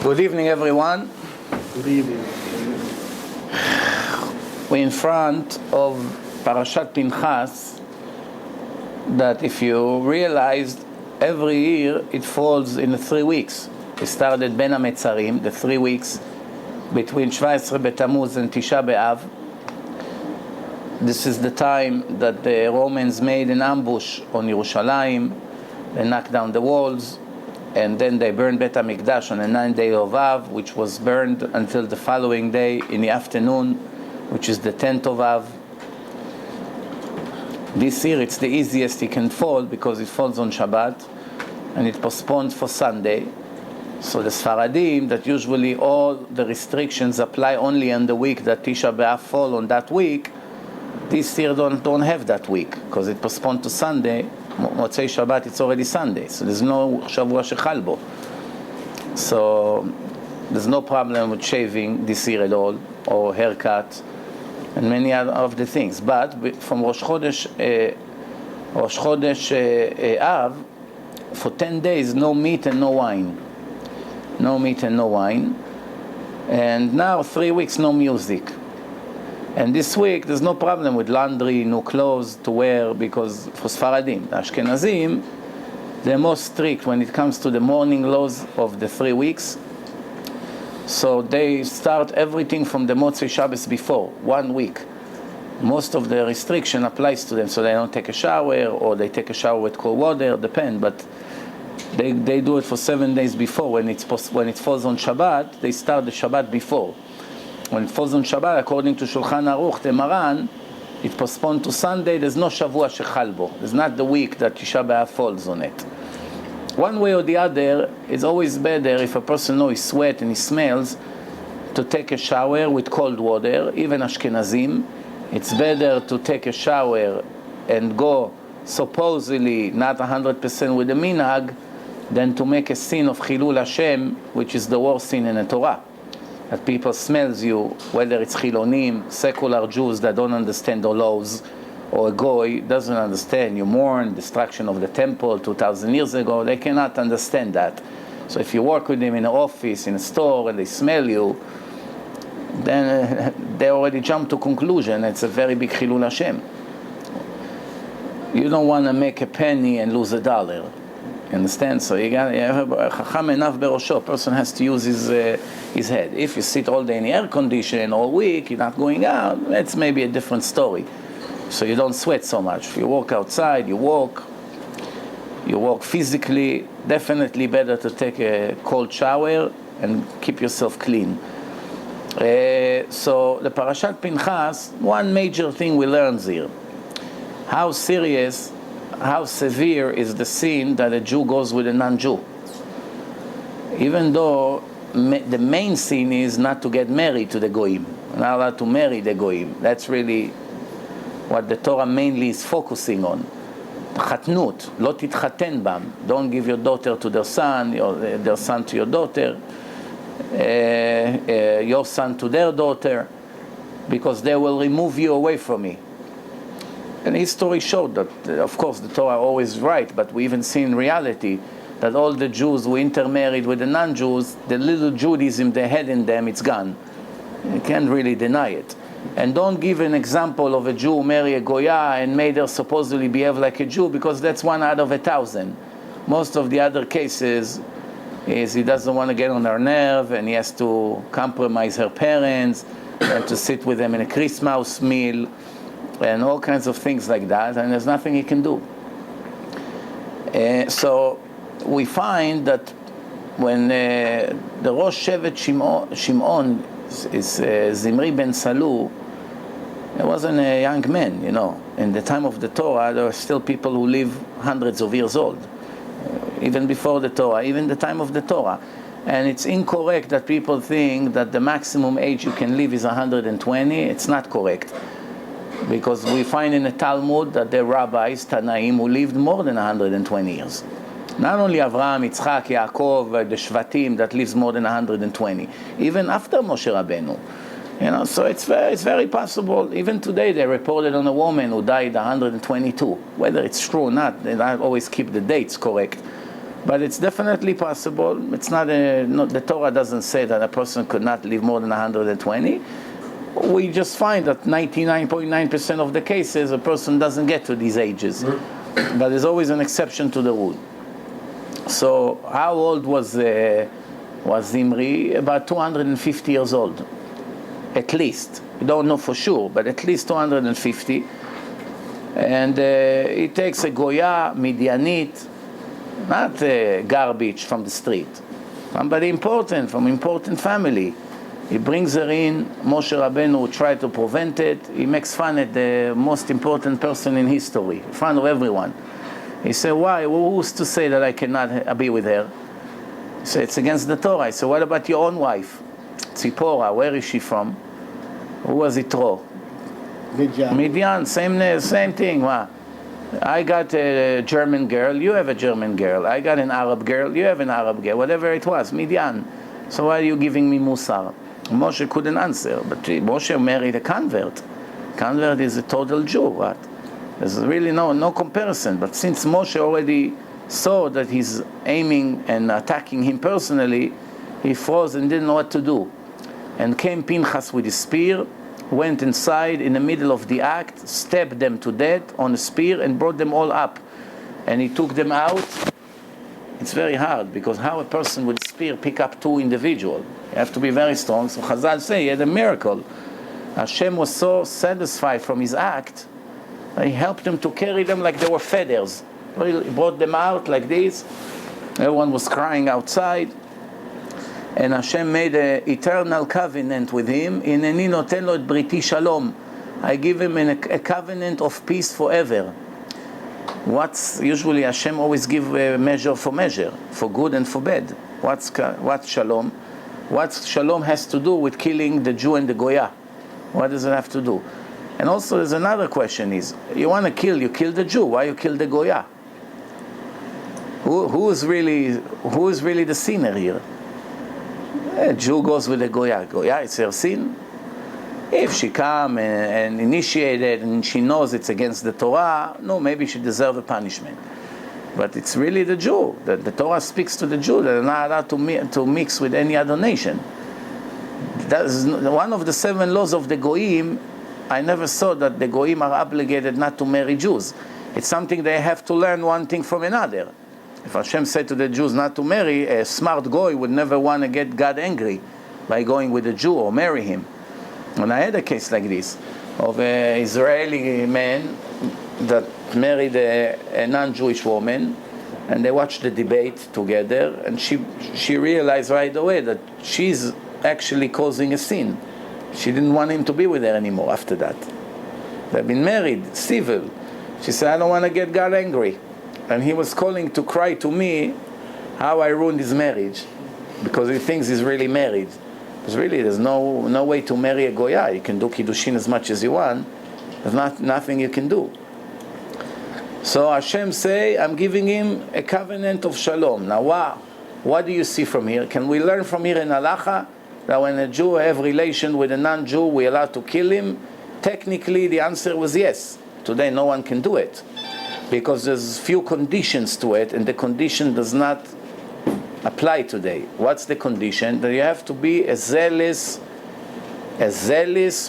Good evening, everyone. Good evening. We're in front of Parashat Pinchas that, if you realized, every year it falls in 3 weeks. It started Ben HaMetzarim, the 3 weeks between 17 B'Tammuz and Tisha B'Av. This is the time that the Romans made an ambush on Yerushalayim. They knocked down the walls, and then they burned Bet HaMikdash on the 9th day of Av, which was burned until the following day in the afternoon, which is the 10th of Av. This year it's the easiest it can fall because it falls on Shabbat, and it postponed for Sunday. So the Sfaradim, that usually all the restrictions apply only on the week that Tisha B'Av fall on that week, this year don't have that week because it postponed to Sunday. Motzei Shabbat, it's already Sunday, so there's no Shavua Shechal Bo. So there's no problem with shaving this year at all, or haircut, and many other of the things. But from Rosh Chodesh Av, for 10 days, no meat and no wine. No meat and no wine. And now 3 weeks, no music. And this week, there's no problem with laundry, no clothes to wear, because for Sfaradim, the Ashkenazim, they're more strict when it comes to the morning laws of the 3 weeks. So they start everything from the Motzei Shabbos before, 1 week. Most of the restriction applies to them, so they don't take a shower, or they take a shower with cold water, depend, but they do it for 7 days before. When it falls on Shabbat, they start the Shabbat before. When it falls on Shabbat, according to Shulchan Aruch, the Maran, it postponed to Sunday. There's no Shavua Shechal Bo. There's not the week that Tisha B'Av falls on it. One way or the other, it's always better if a person knows he sweat and he smells to take a shower with cold water. Even Ashkenazim, it's better to take a shower and go supposedly not 100% with the minhag than to make a sin of Chilul Hashem, which is the worst sin in the Torah. That people smells you, whether it's Chilonim, secular Jews that don't understand the laws, or a Goy doesn't understand. You mourn destruction of the temple 2,000 years ago. They cannot understand that. So if you work with them in an office, in a store, and they smell you, then they already jump to conclusion. It's a very big Chilul Hashem. You don't want to make a penny and lose $1. You understand? So you have Chacham enough berosho. A person has to use his head. If you sit all day in the air condition all week, you're not going out, that's maybe a different story. So you don't sweat so much. If you walk outside, you walk physically, definitely better to take a cold shower and keep yourself clean. So the Parashat Pinchas, one major thing we learn here, how serious, how severe is the sin that a Jew goes with a non-Jew. Even though the main sin is not to get married to the Goyim, not allowed to marry the Goyim. That's really what the Torah mainly is focusing on. Chatnut, lo titchaten bam. Don't give your daughter to their son, their son to your daughter, your son to their daughter, because they will remove you away from me. And history showed that, of course, the Torah always right, but we even see in reality that all the Jews who intermarried with the non-Jews, the little Judaism they had in them, it's gone. You can't really deny it. And don't give an example of a Jew who married a Goya and made her supposedly behave like a Jew, because that's 1 out of 1,000. Most of the other cases is he doesn't want to get on her nerve, and he has to compromise her parents, and to sit with them in a Christmas meal, and all kinds of things like that, and there's nothing he can do. So we find that when the Rosh Shevet Shimon is Zimri ben Salu, he wasn't a young man, you know. In the time of the Torah, there were still people who live hundreds of years old, even before the Torah, even the time of the Torah. And it's incorrect that people think that the maximum age you can live is 120. It's not correct. Because we find in the Talmud that the rabbis, Tanaim, who lived more than 120 years. Not only Avraham, Yitzchak, Yaakov, the Shvatim that lives more than 120. Even after Moshe Rabbeinu. You know, so it's very possible. Even today they reported on a woman who died 122. Whether it's true or not, they don't always keep the dates correct. But it's definitely possible. It's not the Torah doesn't say that a person could not live more than 120. We just find that 99.9% of the cases a person doesn't get to these ages. But there's always an exception to the rule. So how old was Zimri? About 250 years old, at least. We don't know for sure, but at least 250. And he takes a Goya, Midianit, not garbage from the street. Somebody important, from important family. He brings her in. Moshe Rabbeinu tried to prevent it. He makes fun at the most important person in history, in front of everyone. He said, why? Who's to say that I cannot be with her? He said, it's against the Torah. I said, what about your own wife? Tzipora, where is she from? Who was Yitro? Midian, same thing. Wow. I got a German girl, you have a German girl. I got an Arab girl, you have an Arab girl. Whatever it was, Midian. So why are you giving me Musar? Moshe couldn't answer, but Moshe married a convert. Convert is a total Jew, right? There's really no comparison. But since Moshe already saw that he's aiming and attacking him personally, he froze and didn't know what to do. And came Pinchas with his spear, went inside in the middle of the act, stabbed them to death on a spear, and brought them all up. And he took them out. It's very hard, because how a person with a spear pick up two individuals? You have to be very strong. So Chazal say he had a miracle. Hashem was so satisfied from his act, he helped them to carry them like they were feathers. He brought them out like this. Everyone was crying outside. And Hashem made an eternal covenant with him. Hineni noten lo et briti shalom. I give him a covenant of peace forever. What's usually Hashem always give measure, for good and for bad. What's shalom? What shalom has to do with killing the Jew and the Goya? What does it have to do? And also there's another question is, you want to kill, you kill the Jew, why you kill the Goya? Who is really the sinner here? A Jew goes with the Goya. Goya, it's her sin. If she come and initiate it and she knows it's against the Torah, no, maybe she deserves a punishment. But it's really the Jew. The Torah speaks to the Jew. They're not allowed to mix with any other nation. That's one of the 7 laws of the Goyim. I never saw that the Goyim are obligated not to marry Jews. It's something they have to learn one thing from another. If Hashem said to the Jews not to marry, a smart Goy would never want to get God angry by going with a Jew or marry him. And I had a case like this of an Israeli man that married a non-Jewish woman, and they watched the debate together, and she realized right away that she's actually causing a sin. She didn't want him to be with her anymore after that. They've been married, civil. She said, I don't want to get God angry. And he was calling to cry to me how I ruined his marriage, because he thinks he's really married. Because really there's no way to marry a Goya. You can do Kiddushin as much as you want. There's nothing you can do. So Hashem say, I'm giving him a covenant of shalom. Now what do you see from here? Can we learn from here in halacha that when a Jew have relation with a non-Jew, we're allowed to kill him? Technically the answer was yes. Today no one can do it, because there's few conditions to it, and the condition does not apply today. What's the condition? That you have to be a zealous,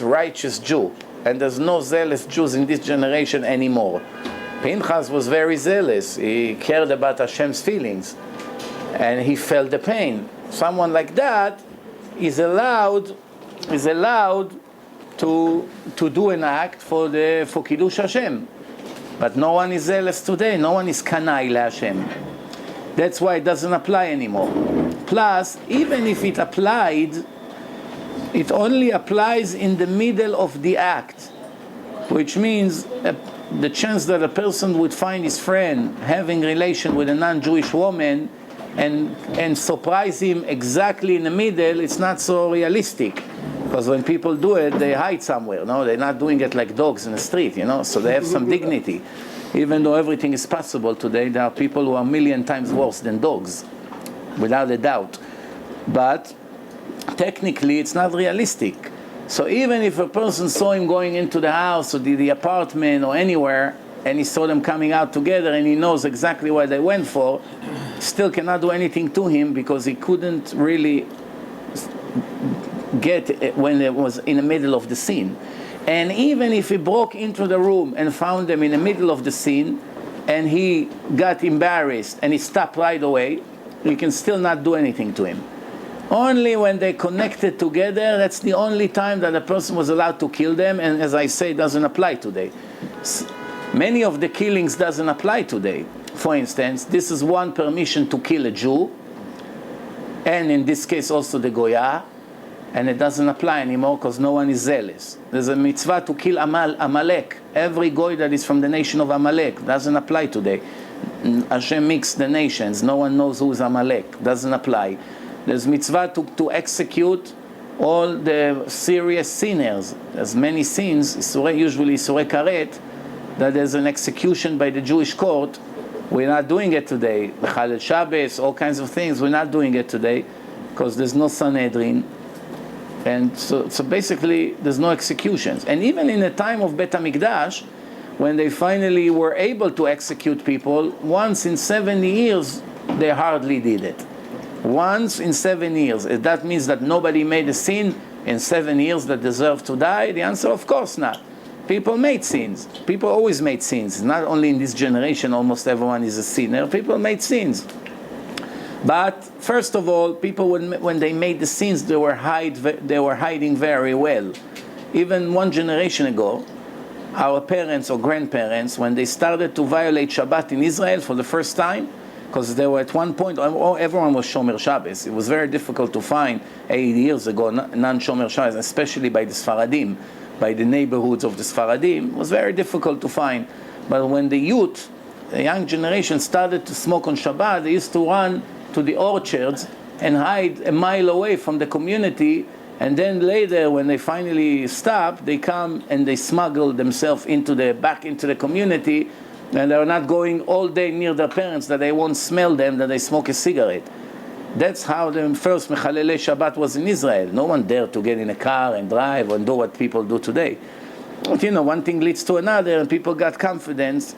righteous Jew. And there's no zealous Jews in this generation anymore. Pinchas was very zealous. He cared about Hashem's feelings, and he felt the pain. Someone like that is allowed to do an act for Kiddush Hashem. But no one is zealous today. No one is kanai LaHashem. That's why it doesn't apply anymore. Plus, even if it applied, it only applies in the middle of the act, which means the chance that a person would find his friend having relation with a non-Jewish woman and surprise him exactly in the middle, it's not so realistic. Because when people do it, they hide somewhere. No, they're not doing it like dogs in the street, so they have some dignity. Even though everything is possible today, there are people who are 1,000,000 times worse than dogs, without a doubt. But technically, it's not realistic. So even if a person saw him going into the house or the apartment or anywhere, and he saw them coming out together, and he knows exactly what they went for, still cannot do anything to him because he couldn't really get it when it was in the middle of the scene. And even if he broke into the room and found them in the middle of the scene, and he got embarrassed and he stopped right away, he can still not do anything to him. Only when they connected together, that's the only time that a person was allowed to kill them, and as I say, it doesn't apply today. Many of the killings doesn't apply today. For instance, this is one permission to kill a Jew, and in this case also the Goya, and it doesn't apply anymore because no one is zealous. There's a mitzvah to kill Amalek. Every Goy that is from the nation of Amalek doesn't apply today. Hashem mixed the nations. No one knows who is Amalek. Doesn't apply. There's mitzvah to execute all the serious sinners. There's many sins, usually Isurei Karet, that there's an execution by the Jewish court. We're not doing it today. Chalel Shabbos, all kinds of things, we're not doing it today because there's no Sanhedrin. And so basically, there's no executions. And even in the time of Bet HaMikdash, when they finally were able to execute people, once in 70 years, they hardly did it. Once in 7 years. That means that nobody made a sin in 7 years that deserved to die? The answer, of course not. People made sins. People always made sins. Not only in this generation, almost everyone is a sinner. People made sins. But first of all, people, when they made the sins, they were hiding very well. Even one generation ago, our parents or grandparents, when they started to violate Shabbat in Israel for the first time, because they were at one point, everyone was Shomer Shabbos. It was very difficult to find 80 years ago non-Shomer Shabbos, especially by the Sfaradim, by the neighborhoods of the Sfaradim. It was very difficult to find. But when the youth, the young generation, started to smoke on Shabbat, they used to run to the orchards and hide a mile away from the community, and then later when they finally stop, they come and they smuggle themselves back into the community, and they're not going all day near their parents that they won't smell them, that they smoke a cigarette. That's how the first Mechalelei Shabbat was in Israel. No one dared to get in a car and drive and do what people do today. But one thing leads to another, and people got confidence,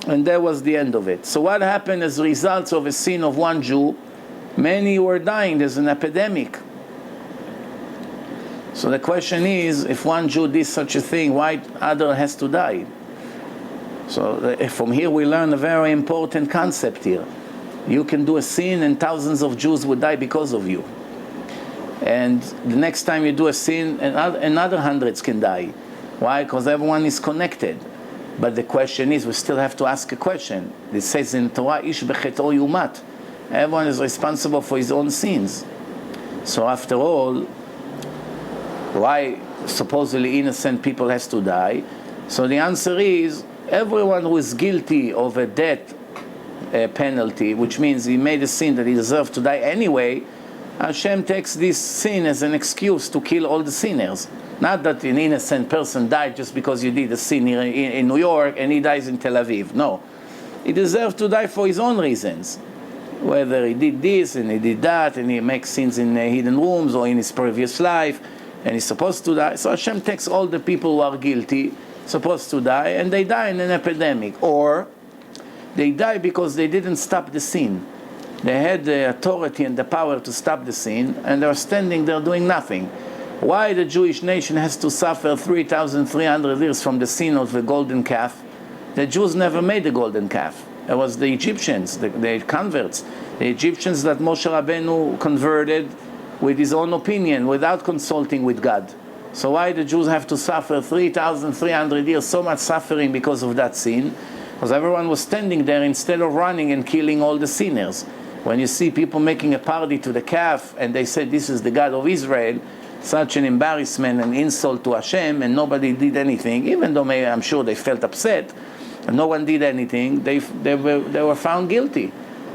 and that was the end of it. So what happened as a result of a sin of one Jew? Many were dying. There's an epidemic. So the question is, if one Jew did such a thing, why other has to die? So from here we learn a very important concept here. You can do a sin and thousands of Jews would die because of you. And the next time you do a sin, another hundreds can die. Why? Because everyone is connected. But the question is, we still have to ask a question. It says in Torah, Ish b'chet'o yumat. Everyone is responsible for his own sins. So after all, why supposedly innocent people has to die? So the answer is, everyone who is guilty of a death penalty, which means he made a sin that he deserved to die anyway, Hashem takes this sin as an excuse to kill all the sinners. Not that an innocent person died just because you did a sin here in New York and he dies in Tel Aviv. No. He deserved to die for his own reasons. Whether he did this and he did that and he makes sins in hidden rooms or in his previous life and he's supposed to die. So Hashem takes all the people who are guilty, supposed to die, and they die in an epidemic. Or they die because they didn't stop the sin. They had the authority and the power to stop the sin, and they're standing there doing nothing. Why the Jewish nation has to suffer 3,300 years from the sin of the golden calf? The Jews never made the golden calf. It was the Egyptians, the converts. The Egyptians that Moshe Rabbeinu converted with his own opinion, without consulting with God. So why the Jews have to suffer 3,300 years, so much suffering because of that sin? Because everyone was standing there instead of running and killing all the sinners. When you see people making a party to the calf and they say this is the God of Israel, such an embarrassment and insult to Hashem, and nobody did anything, even though maybe I'm sure they felt upset, and no one did anything, they were found guilty.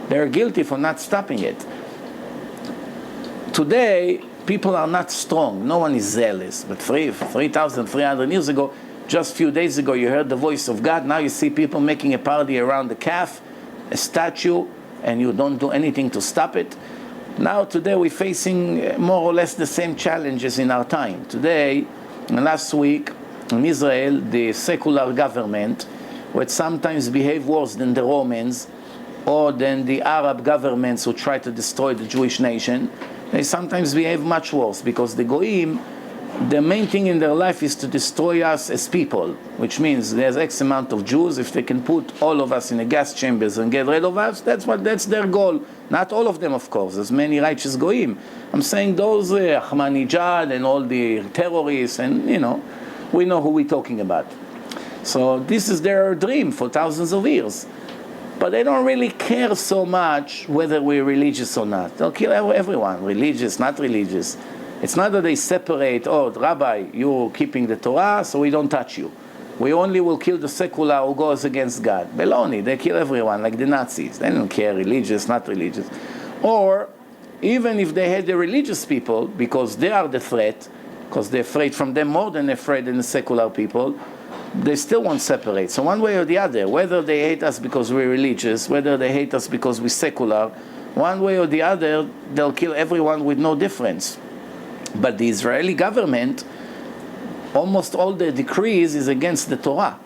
They're guilty for not stopping it. Today, people are not strong. No one is zealous. But 3,300 years ago, just a few days ago, you heard the voice of God. Now you see people making a party around the calf, a statue, and you don't do anything to stop it. Now, today, we're facing more or less the same challenges in our time. Today, last week, in Israel, the secular government which sometimes behave worse than the Romans or than the Arab governments who try to destroy the Jewish nation. They sometimes behave much worse because the Goyim, the main thing in their life is to destroy us as people, which means there's X amount of Jews. If they can put all of us in a gas chambers and get rid of us, that's their goal. Not all of them, of course. There's many righteous Goyim. I'm saying those Ahmadinejad and all the terrorists, and we know who we're talking about. So this is their dream for thousands of years. But they don't really care so much whether we're religious or not. They'll kill everyone, religious, not religious. It's not that they separate, Rabbi, you're keeping the Torah, so we don't touch you. We only will kill the secular who goes against God. Baloney, they kill everyone, like the Nazis. They don't care, religious, not religious. Or, even if they had the religious people, because they are the threat, because they're afraid from them more than afraid than the secular people, they still won't separate. So one way or the other, whether they hate us because we're religious, whether they hate us because we're secular, one way or the other, they'll kill everyone with no difference. But the Israeli government, almost all the decrees is against the Torah.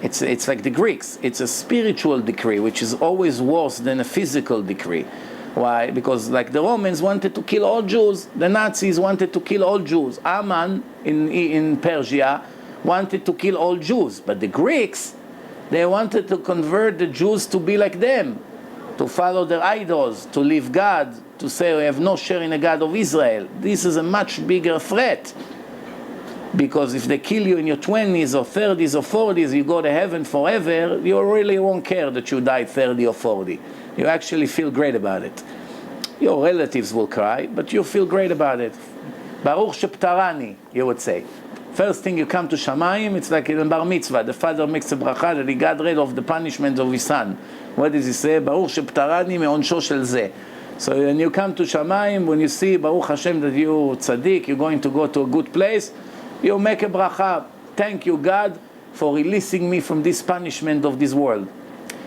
It's like the Greeks. It's a spiritual decree, which is always worse than a physical decree. Why? Because like the Romans wanted to kill all Jews, the Nazis wanted to kill all Jews. Aman in Persia wanted to kill all Jews. But the Greeks, they wanted to convert the Jews to be like them, to follow their idols, to leave God, to say we have no share in the God of Israel. This is a much bigger threat. Because if they kill you in your 20s or 30s or 40s, you go to heaven forever, you really won't care that you died 30 or 40. You actually feel great about it. Your relatives will cry, but you feel great about it. Baruch sheptarani, you would say. First thing you come to Shamayim, it's like in a bar mitzvah. The father makes a bracha that he got rid of the punishment of his son. What does he say? Baruch sheptarani me'onsho shel zeh. So when you come to Shamayim, when you see Baruch Hashem that you tzaddik, you're going to go to a good place, you make a bracha. Thank you, God, for releasing me from this punishment of this world.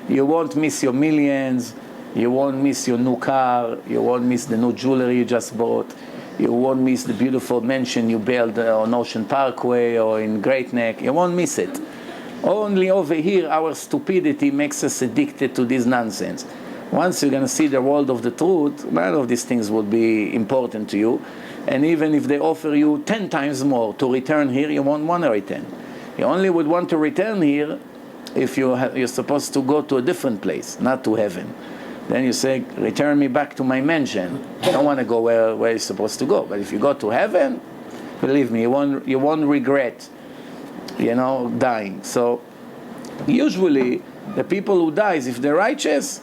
You won't miss your millions. You won't miss your new car. You won't miss the new jewelry you just bought. You won't miss the beautiful mansion you built on Ocean Parkway or in Great Neck. You won't miss it. Only over here, our stupidity makes us addicted to this nonsense. Once you're going to see the world of the truth, none of these things will be important to you. And even if they offer you 10 times more to return here, you won't want to return. You only would want to return here if you're supposed to go to a different place, not to heaven. Then you say, return me back to my mansion. I don't want to go where you're supposed to go. But if you go to heaven, believe me, you won't regret, dying. So usually the people who dies, if they're righteous,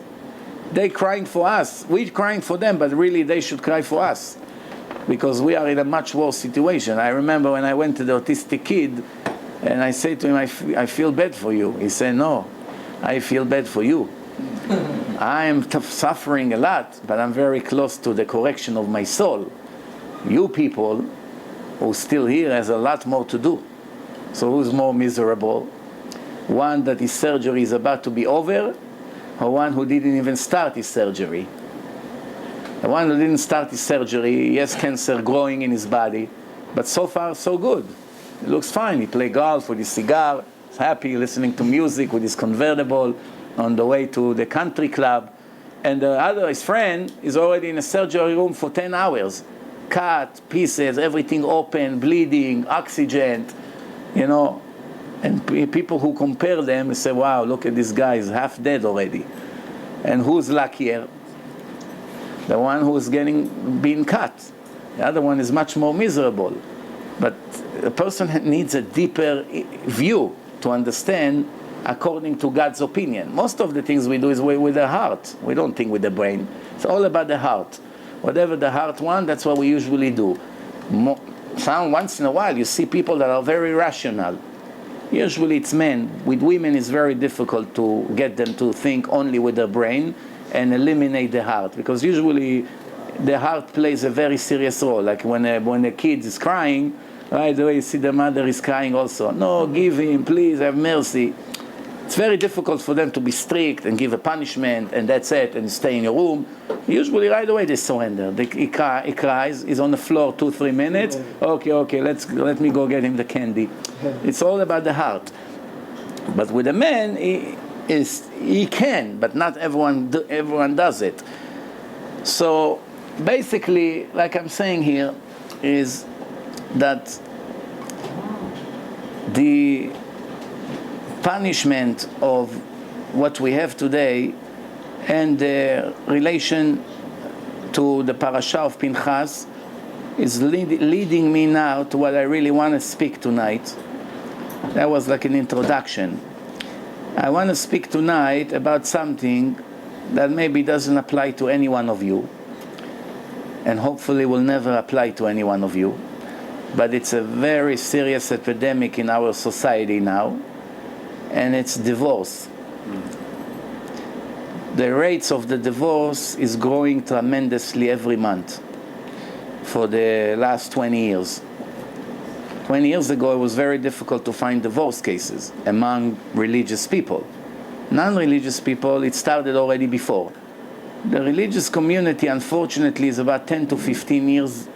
they're crying for us. We're crying for them, but really they should cry for us, because we are in a much worse situation. I remember when I went to the autistic kid, and I said to him, I feel bad for you. He said, no, I feel bad for you. I am suffering a lot, but I'm very close to the correction of my soul. You people who still here has a lot more to do. So who's more miserable? One that his surgery is about to be over, or one who didn't even start his surgery? The one who didn't start his surgery, he has cancer growing in his body, but so far so good. It looks fine. He plays golf with his cigar, he's happy, listening to music with his convertible on the way to the country club. And his friend, is already in a surgery room for 10 hours. Cut, pieces, everything open, bleeding, oxygen, And people who compare them say, wow, look at this guy, he's half dead already. And who's luckier? The one who's being cut. The other one is much more miserable. But a person needs a deeper view to understand according to God's opinion. Most of the things we do is with the heart. We don't think with the brain. It's all about the heart. Whatever the heart wants, that's what we usually do. Once in a while, you see people that are very rational. Usually it's men. With women, it's very difficult to get them to think only with their brain and eliminate the heart. Because usually the heart plays a very serious role. Like when a kid is crying, right away you see the mother is crying also. No, give him, please, have mercy. It's very difficult for them to be strict and give a punishment and that's it and stay in your room. Usually right away they surrender. He cries, he's on the floor 2-3 minutes. Okay, let me go get him the candy. It's all about the heart. But with a man, he can, but not everyone does it. So basically, like I'm saying here, is that the punishment of what we have today and the relation to the parasha of Pinchas is leading me now to what I really want to speak tonight. That was like an introduction. I want to speak tonight about something that maybe doesn't apply to any one of you, and hopefully will never apply to any one of you, but it's a very serious epidemic in our society now, and it's divorce. The rates of the divorce is growing tremendously every month for the last 20 years. 20 years ago, it was very difficult to find divorce cases among religious people. Non-religious people, it started already before. The religious community, unfortunately, is about 10 to 15 years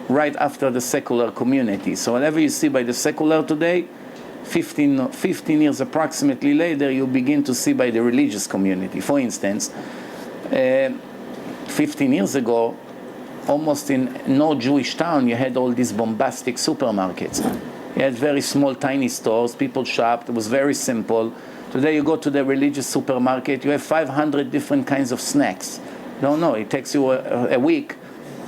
right after the secular community. So whatever you see by the secular today, 15 years approximately later, you begin to see by the religious community. For instance, 15 years ago, almost in no Jewish town, you had all these bombastic supermarkets. You had very small, tiny stores, people shopped, it was very simple. Today you go to the religious supermarket, you have 500 different kinds of snacks. No, it takes you a week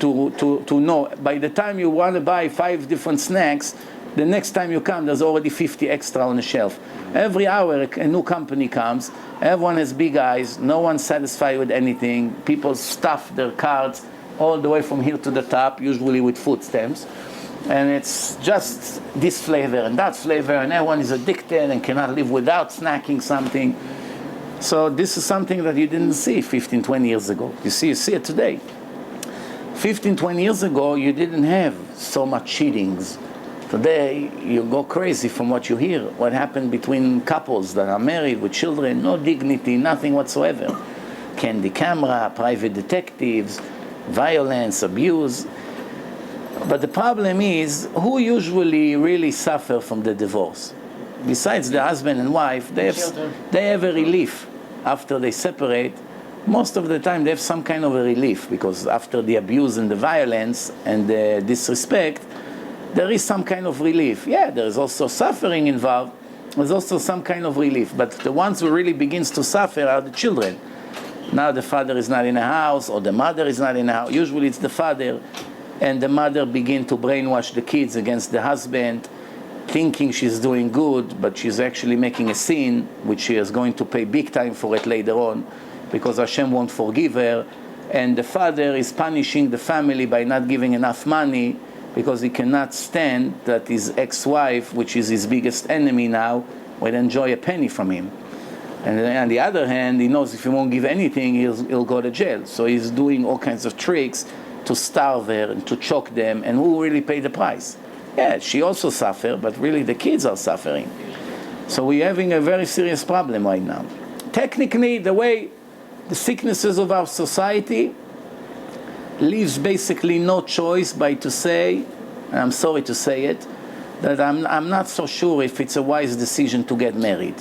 to know. By the time you want to buy 5 different snacks, the next time you come, there's already 50 extra on the shelf. Every hour a new company comes, everyone has big eyes, no one's satisfied with anything, people stuff their carts all the way from here to the top, usually with food stamps. And it's just this flavor and that flavor, and everyone is addicted and cannot live without snacking something. So this is something that you didn't see 15, 20 years ago. You see it today. 15, 20 years ago, you didn't have so much cheatings. Today, you go crazy from what you hear. What happened between couples that are married with children, no dignity, nothing whatsoever. Candy camera, private detectives, violence, abuse. But the problem is, who usually really suffer from the divorce? Besides the husband and wife, they have a relief after they separate. Most of the time they have some kind of a relief, because after the abuse and the violence and the disrespect, there is some kind of relief. Yeah, there is also suffering involved. There's also some kind of relief. But the ones who really begins to suffer are the children. Now the father is not in the house, or the mother is not in the house. Usually it's the father, and the mother begin to brainwash the kids against the husband, thinking she's doing good, but she's actually making a sin, which she is going to pay big time for it later on, because Hashem won't forgive her. And the father is punishing the family by not giving enough money, because he cannot stand that his ex-wife, which is his biggest enemy now, will enjoy a penny from him. And on the other hand, he knows if he won't give anything, he'll go to jail. So he's doing all kinds of tricks to starve her and to choke them. And who really pay the price? Yeah, she also suffers, but really the kids are suffering. So we're having a very serious problem right now. Technically, the way the sicknesses of our society leaves basically no choice but to say, and I'm sorry to say it, that I'm not so sure if it's a wise decision to get married.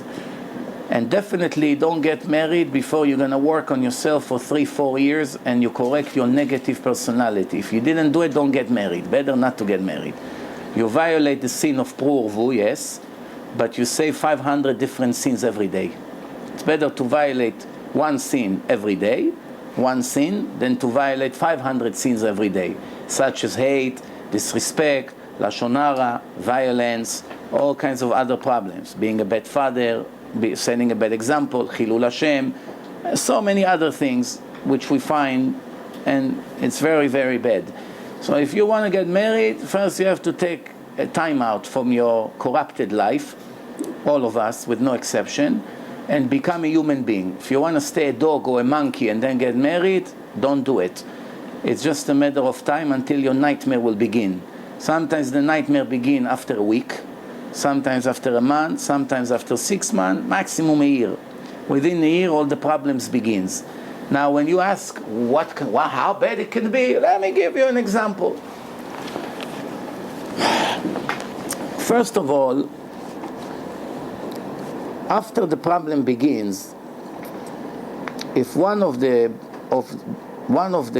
And definitely don't get married before you're going to work on yourself for 3-4 years and you correct your negative personality. If you didn't do it, don't get married. Better not to get married. You violate the sin of Pru'urvu, yes, but you say 500 different sins every day. It's better to violate one sin every day, one sin, than to violate 500 sins every day, such as hate, disrespect, lashon hara, violence, all kinds of other problems. Being a bad father, setting a bad example, chilul Hashem, so many other things which we find, and it's very, very bad. So if you want to get married, first you have to take a time out from your corrupted life, all of us with no exception, and become a human being. If you want to stay a dog or a monkey and then get married, don't do it. It's just a matter of time until your nightmare will begin. Sometimes the nightmare begins after a week, sometimes after a month, sometimes after 6 months, maximum a year. Within a year, all the problems begins. Now, when you ask how bad it can be, let me give you an example. First of all, after the problem begins, if one of the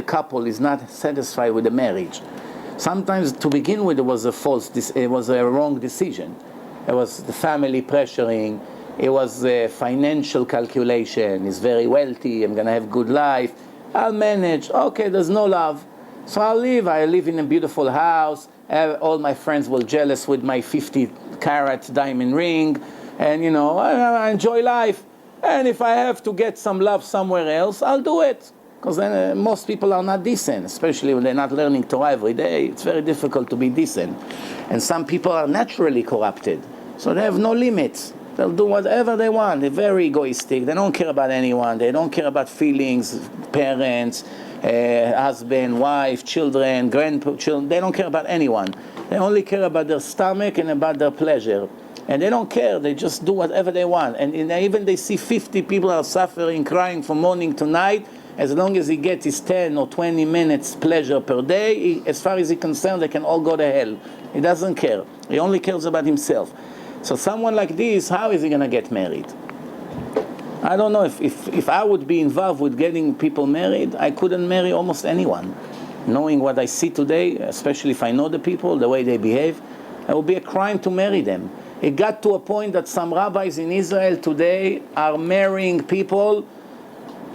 couple is not satisfied with the marriage, sometimes to begin with it was a wrong decision. It was the family pressuring. It was a financial calculation. He's very wealthy. I'm gonna have good life. I'll manage. Okay, there's no love, so I'll leave. I live in a beautiful house. All my friends will jealous with my 50-carat diamond ring, and I enjoy life. And if I have to get some love somewhere else, I'll do it. Because then most people are not decent, especially when they're not learning Torah every day. It's very difficult to be decent. And some people are naturally corrupted, so they have no limits. They'll do whatever they want. They're very egoistic. They don't care about anyone. They don't care about feelings, parents, husband, wife, children, grandchildren. They don't care about anyone. They only care about their stomach and about their pleasure. And they don't care. They just do whatever they want. And even they see 50 people are suffering, crying from morning to night. As long as he gets his 10 or 20 minutes pleasure per day, as far as he's concerned, they can all go to hell. He doesn't care. He only cares about himself. So someone like this, how is he going to get married? I don't know. If I would be involved with getting people married, I couldn't marry almost anyone. Knowing what I see today, especially if I know the people, the way they behave, it would be a crime to marry them. It got to a point that some rabbis in Israel today are marrying people,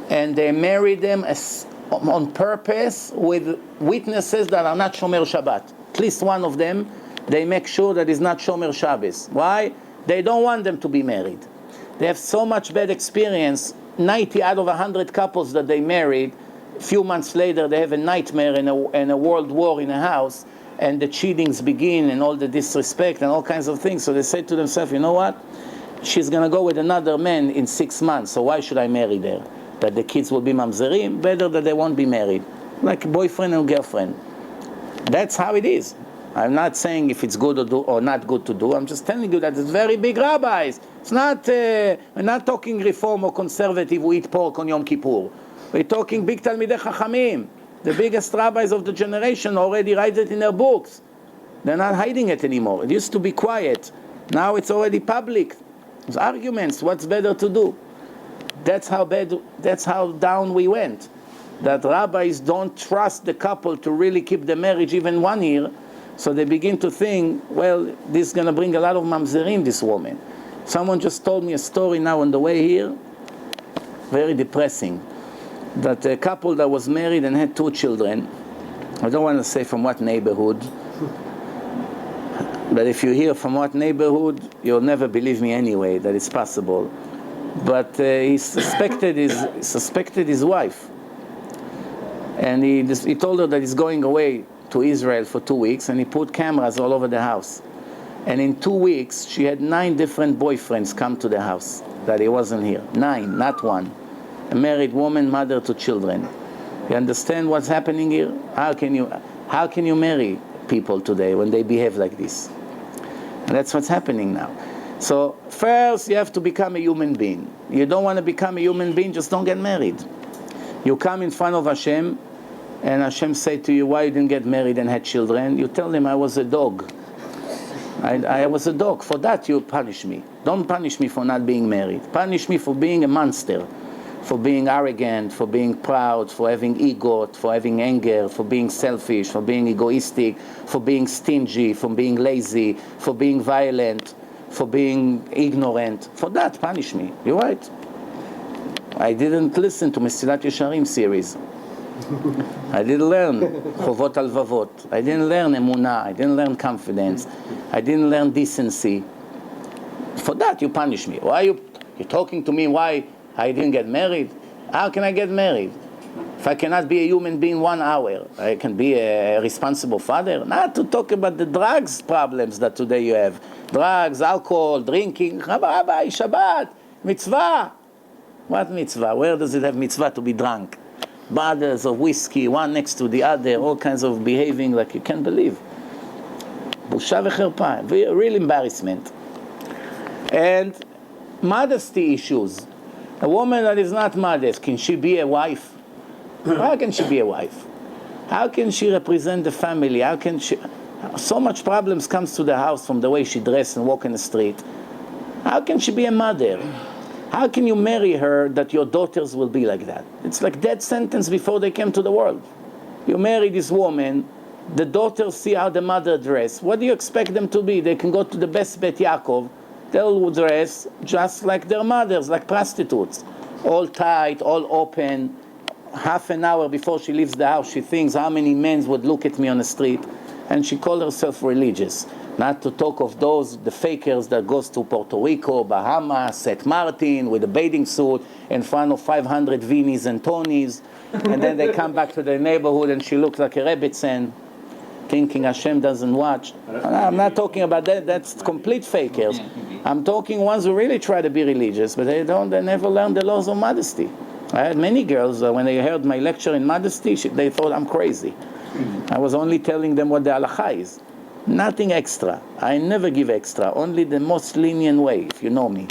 and they marry them on purpose with witnesses that are not Shomer Shabbat. At least one of them, they make sure that is not Shomer Shabbos. Why? They don't want them to be married. They have so much bad experience. 90 out of 100 couples that they married, a few months later they have a nightmare and a world war in a house, and the cheatings begin and all the disrespect and all kinds of things. So they say to themselves, you know what? She's going to go with another man in 6 months, so why should I marry her? That the kids will be mamzerim, better that they won't be married. Like boyfriend and girlfriend. That's how it is. I'm not saying if it's good or not good to do. I'm just telling you that it's very big rabbis. It's not, we're not talking reform or conservative who eat pork on Yom Kippur. We're talking big Talmidei Chachamim. The biggest rabbis of the generation already write it in their books. They're not hiding it anymore. It used to be quiet. Now it's already public. There's arguments. What's better to do? That's how down we went. That rabbis don't trust the couple to really keep the marriage even 1 year. So they begin to think, well, this is going to bring a lot of mamzerim, this woman. Someone just told me a story now on the way here, very depressing, that a couple that was married and had 2 children, I don't want to say from what neighborhood, but if you hear from what neighborhood, you'll never believe me anyway that it's possible. But he suspected his wife, and he told her that he's going away to Israel for 2 weeks, and he put cameras all over the house. And in 2 weeks, she had 9 different boyfriends come to the house that he wasn't here. 9, not 1. A married woman, mother to children. You understand what's happening here? How can you marry people today when they behave like this? And that's what's happening now. So first, you have to become a human being. You don't want to become a human being, just don't get married. You come in front of Hashem, and Hashem say to you, why you didn't get married and had children? You tell him, I was a dog. I was a dog. For that you punish me. Don't punish me for not being married. Punish me for being a monster, for being arrogant, for being proud, for having ego, for having anger, for being selfish, for being egoistic, for being stingy, for being lazy, for being violent, for being ignorant. For that, punish me. You're right. I didn't listen to Mesilat Yesharim series. I didn't learn Chovot Alvavot. I didn't learn Emunah. I didn't learn confidence. I didn't learn decency. For that, you punish me. Why you're talking to me why I didn't get married? How can I get married? If I cannot be a human being 1 hour, I can be a responsible father? Not to talk about the drugs problems that today you have. Drugs, alcohol, drinking. Rabbi, Shabbat, mitzvah. What mitzvah? Where does it have mitzvah to be drunk? Bottles of whiskey, one next to the other, all kinds of behaving like you can't believe. Busha v'cherpa, real embarrassment. And modesty issues. A woman that is not modest, can she be a wife? How can she be a wife? How can she represent the family? How can she? So much problems comes to the house from the way she dressed and walk in the street. How can she be a mother? How can you marry her that your daughters will be like that? It's like death sentence before they came to the world. You marry this woman, the daughters see how the mother dress. What do you expect them to be? They can go to the best Bet Yaakov. They'll dress just like their mothers, like prostitutes. All tight, all open. Half an hour before she leaves the house, she thinks how many men would look at me on the street. And she calls herself religious. Not to talk of those, the fakers that goes to Puerto Rico, Bahamas, St. Martin with a bathing suit in front of 500 Vinnies and Tonys. And then they come back to their neighborhood and she looks like a Rebbetzin, thinking Hashem doesn't watch. I'm not talking about that. That's complete fakers. I'm talking ones who really try to be religious, but they never learn the laws of modesty. I had many girls, when they heard my lecture in modesty, they thought I'm crazy. I was only telling them what the halakha is. Nothing extra. I never give extra. Only the most lenient way, if you know me.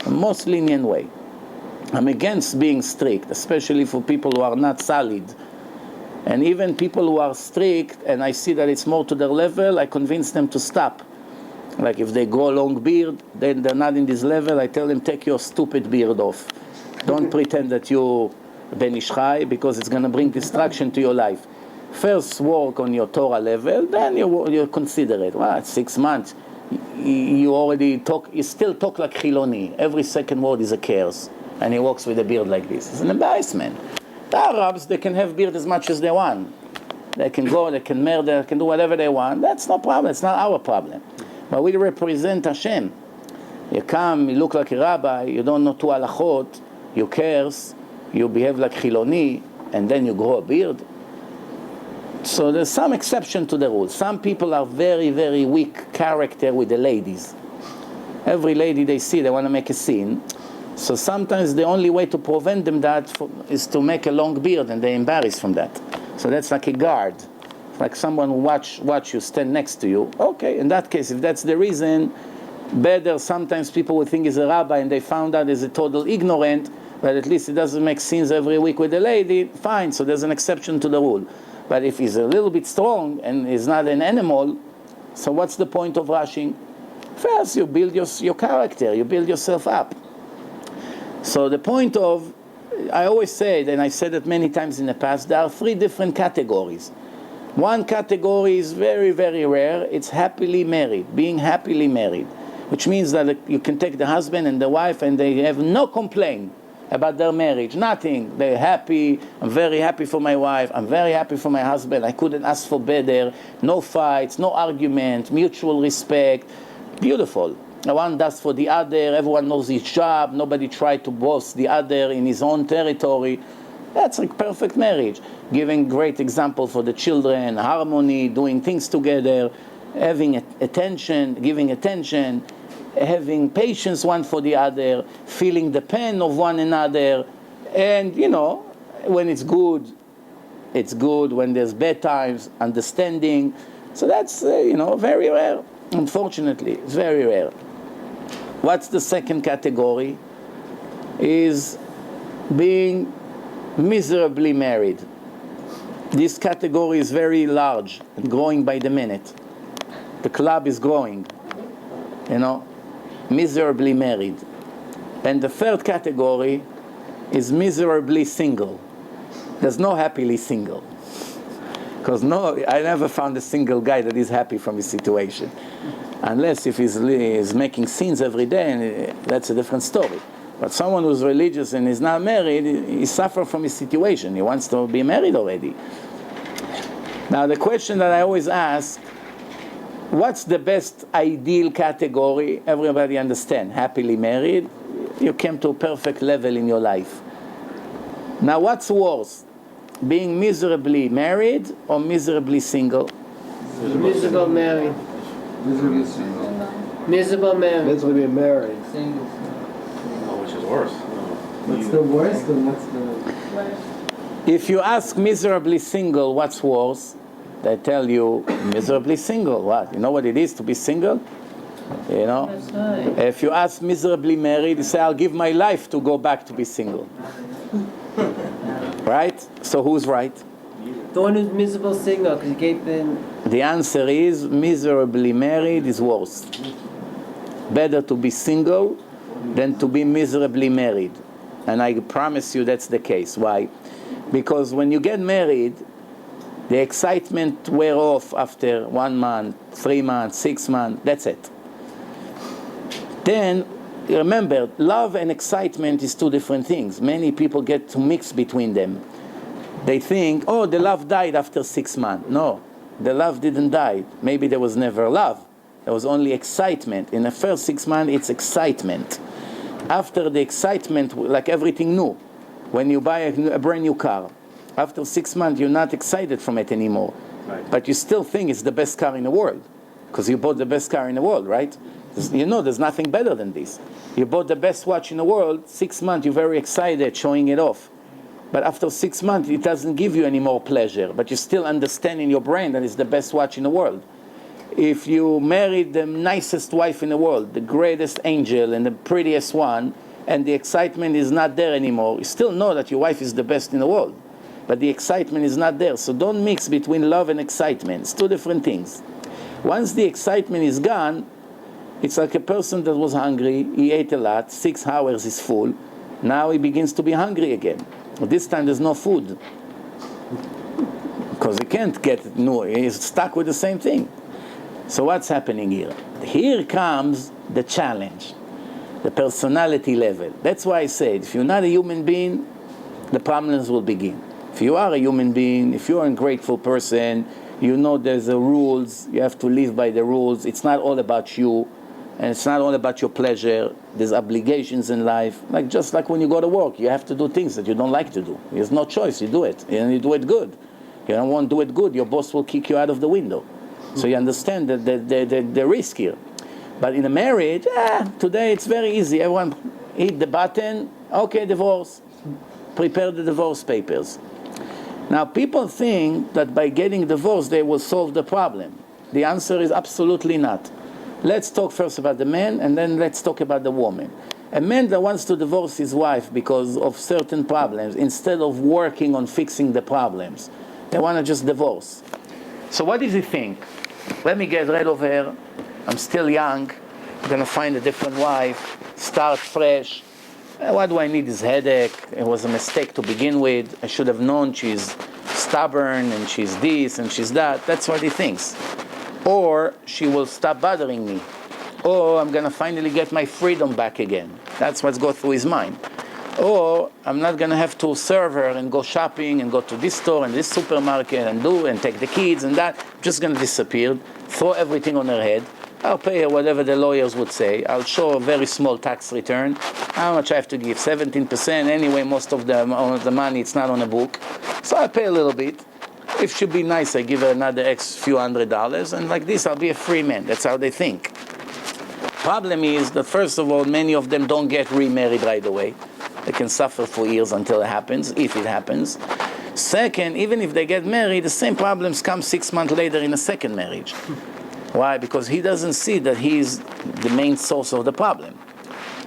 The most lenient way. I'm against being strict, especially for people who are not solid. And even people who are strict, and I see that it's more to their level, I convince them to stop. Like if they grow a long beard, then they're not in this level, I tell them, take your stupid beard off. Don't pretend that you're Ben Ish Chai, because it's going to bring destruction to your life. First work on your Torah level, then you consider it. Well, 6 months. You still talk like Chiloni. Every second word is a curse. And he walks with a beard like this. It's an embarrassment. The Arabs, they can have beard as much as they want. They can go, they can murder, they can do whatever they want. That's no problem. It's not our problem. But we represent Hashem. You come, you look like a rabbi, you don't know two halachot, you curse, you behave like Chiloni, and then you grow a beard. So there's some exception to the rule. Some people are very, very weak character with the ladies. Every lady they see, they want to make a scene. So sometimes the only way to prevent them that is to make a long beard, and they're embarrassed from that. So that's like a guard. It's like someone who watch you, stand next to you. Okay, in that case, if that's the reason, better sometimes people would think he's a rabbi and they found out he's a total ignorant, but at least he doesn't make scenes every week with the lady, fine, so there's an exception to the rule. But if he's a little bit strong and he's not an animal, so what's the point of rushing? First, you build your character, you build yourself up. So the point of, I always say, and I said it many times in the past, there are 3 different categories. One category is very, very rare. It's happily married, being happily married, which means that you can take the husband and the wife and they have no complaint about their marriage, nothing. They're happy. I'm very happy for my wife. I'm very happy for my husband. I couldn't ask for better. No fights, no argument, mutual respect. Beautiful. One does for the other. Everyone knows his job. Nobody tried to boss the other in his own territory. That's a perfect marriage. Giving great example for the children, harmony, doing things together, having attention, giving attention, having patience one for the other, feeling the pain of one another. And, when it's good, it's good. When there's bad times, understanding. So that's, very rare. Unfortunately, it's very rare. What's the second category? Is being miserably married. This category is very large and growing by the minute. The club is growing, miserably married. And the third category is miserably single. There's no happily single. Because I never found a single guy that is happy from his situation. Unless if he's making scenes every day, and that's a different story. But someone who's religious and is not married, he suffers from his situation. He wants to be married already. Now the question that I always ask, what's the best ideal category? Everybody understand, happily married, you came to a perfect level in your life. Now what's worse, being miserably married or miserably single? Miserable married. Miserably single. Miserable married. Miserably married. Single. Which is worse. What's the worst and what's the... If you ask miserably single, what's worse? They tell you, miserably single. What? You know what it is to be single? That's right. If you ask miserably married, you say, I'll give my life to go back to be single. Right? So who's right? The one who's miserable single, because he gave them... The answer is miserably married is worse. Better to be single than to be miserably married. And I promise you that's the case. Why? Because when you get married, the excitement wears off after 1 month, 3 months, 6 months, that's it. Then, remember, love and excitement is two different things. Many people get to mix between them. They think, oh, the love died after 6 months. No, the love didn't die. Maybe there was never love. There was only excitement. In the first 6 months, it's excitement. After the excitement, like everything new, when you buy a brand new car, after 6 months, you're not excited from it anymore. Right. But you still think it's the best car in the world, because you bought the best car in the world, right? You know there's nothing better than this. You bought the best watch in the world, 6 months, you're very excited, showing it off. But after 6 months, it doesn't give you any more pleasure, but you still understand in your brain that it's the best watch in the world. If you married the nicest wife in the world, the greatest angel and the prettiest one, and the excitement is not there anymore, you still know that your wife is the best in the world, but the excitement is not there. So don't mix between love and excitement. It's two different things. Once the excitement is gone, it's like a person that was hungry, he ate a lot, 6 hours is full, now he begins to be hungry again. But this time there's no food, because he can't get new, he's stuck with the same thing. So what's happening here? Here comes the challenge, the personality level. That's why I said, if you're not a human being, the problems will begin. If you are a human being, if you're a grateful person, you know there's the rules, you have to live by the rules. It's not all about you, and it's not all about your pleasure. There's obligations in life. Just like when you go to work, you have to do things that you don't like to do. There's no choice, you do it, and you do it good. You don't want to do it good, your boss will kick you out of the window. So you understand the risk here. But in a marriage, today it's very easy. Everyone hit the button, okay, divorce. Prepare the divorce papers. Now, people think that by getting divorced, they will solve the problem. The answer is absolutely not. Let's talk first about the man, and then let's talk about the woman. A man that wants to divorce his wife because of certain problems, instead of working on fixing the problems, they want to just divorce. So what does he think? Let me get rid of her. I'm still young. I'm going to find a different wife. Start fresh. What do I need is headache? It was a mistake to begin with. I should have known she's stubborn and she's this and she's that. That's what he thinks. Or she will stop bothering me. Or I'm going to finally get my freedom back again. That's what's going through his mind. Or I'm not going to have to serve her and go shopping and go to this store and this supermarket and take the kids and that. I'm just going to disappear, throw everything on her head. I'll pay her whatever the lawyers would say. I'll show a very small tax return. How much I have to give? 17%. Anyway, most of the money, it's not on a book. So I pay a little bit. If she'll be nice, I give her another few $100. And like this, I'll be a free man. That's how they think. Problem is that, first of all, many of them don't get remarried right away. They can suffer for years until it happens, if it happens. Second, even if they get married, the same problems come 6 months later in a second marriage. Why? Because he doesn't see that he's the main source of the problem.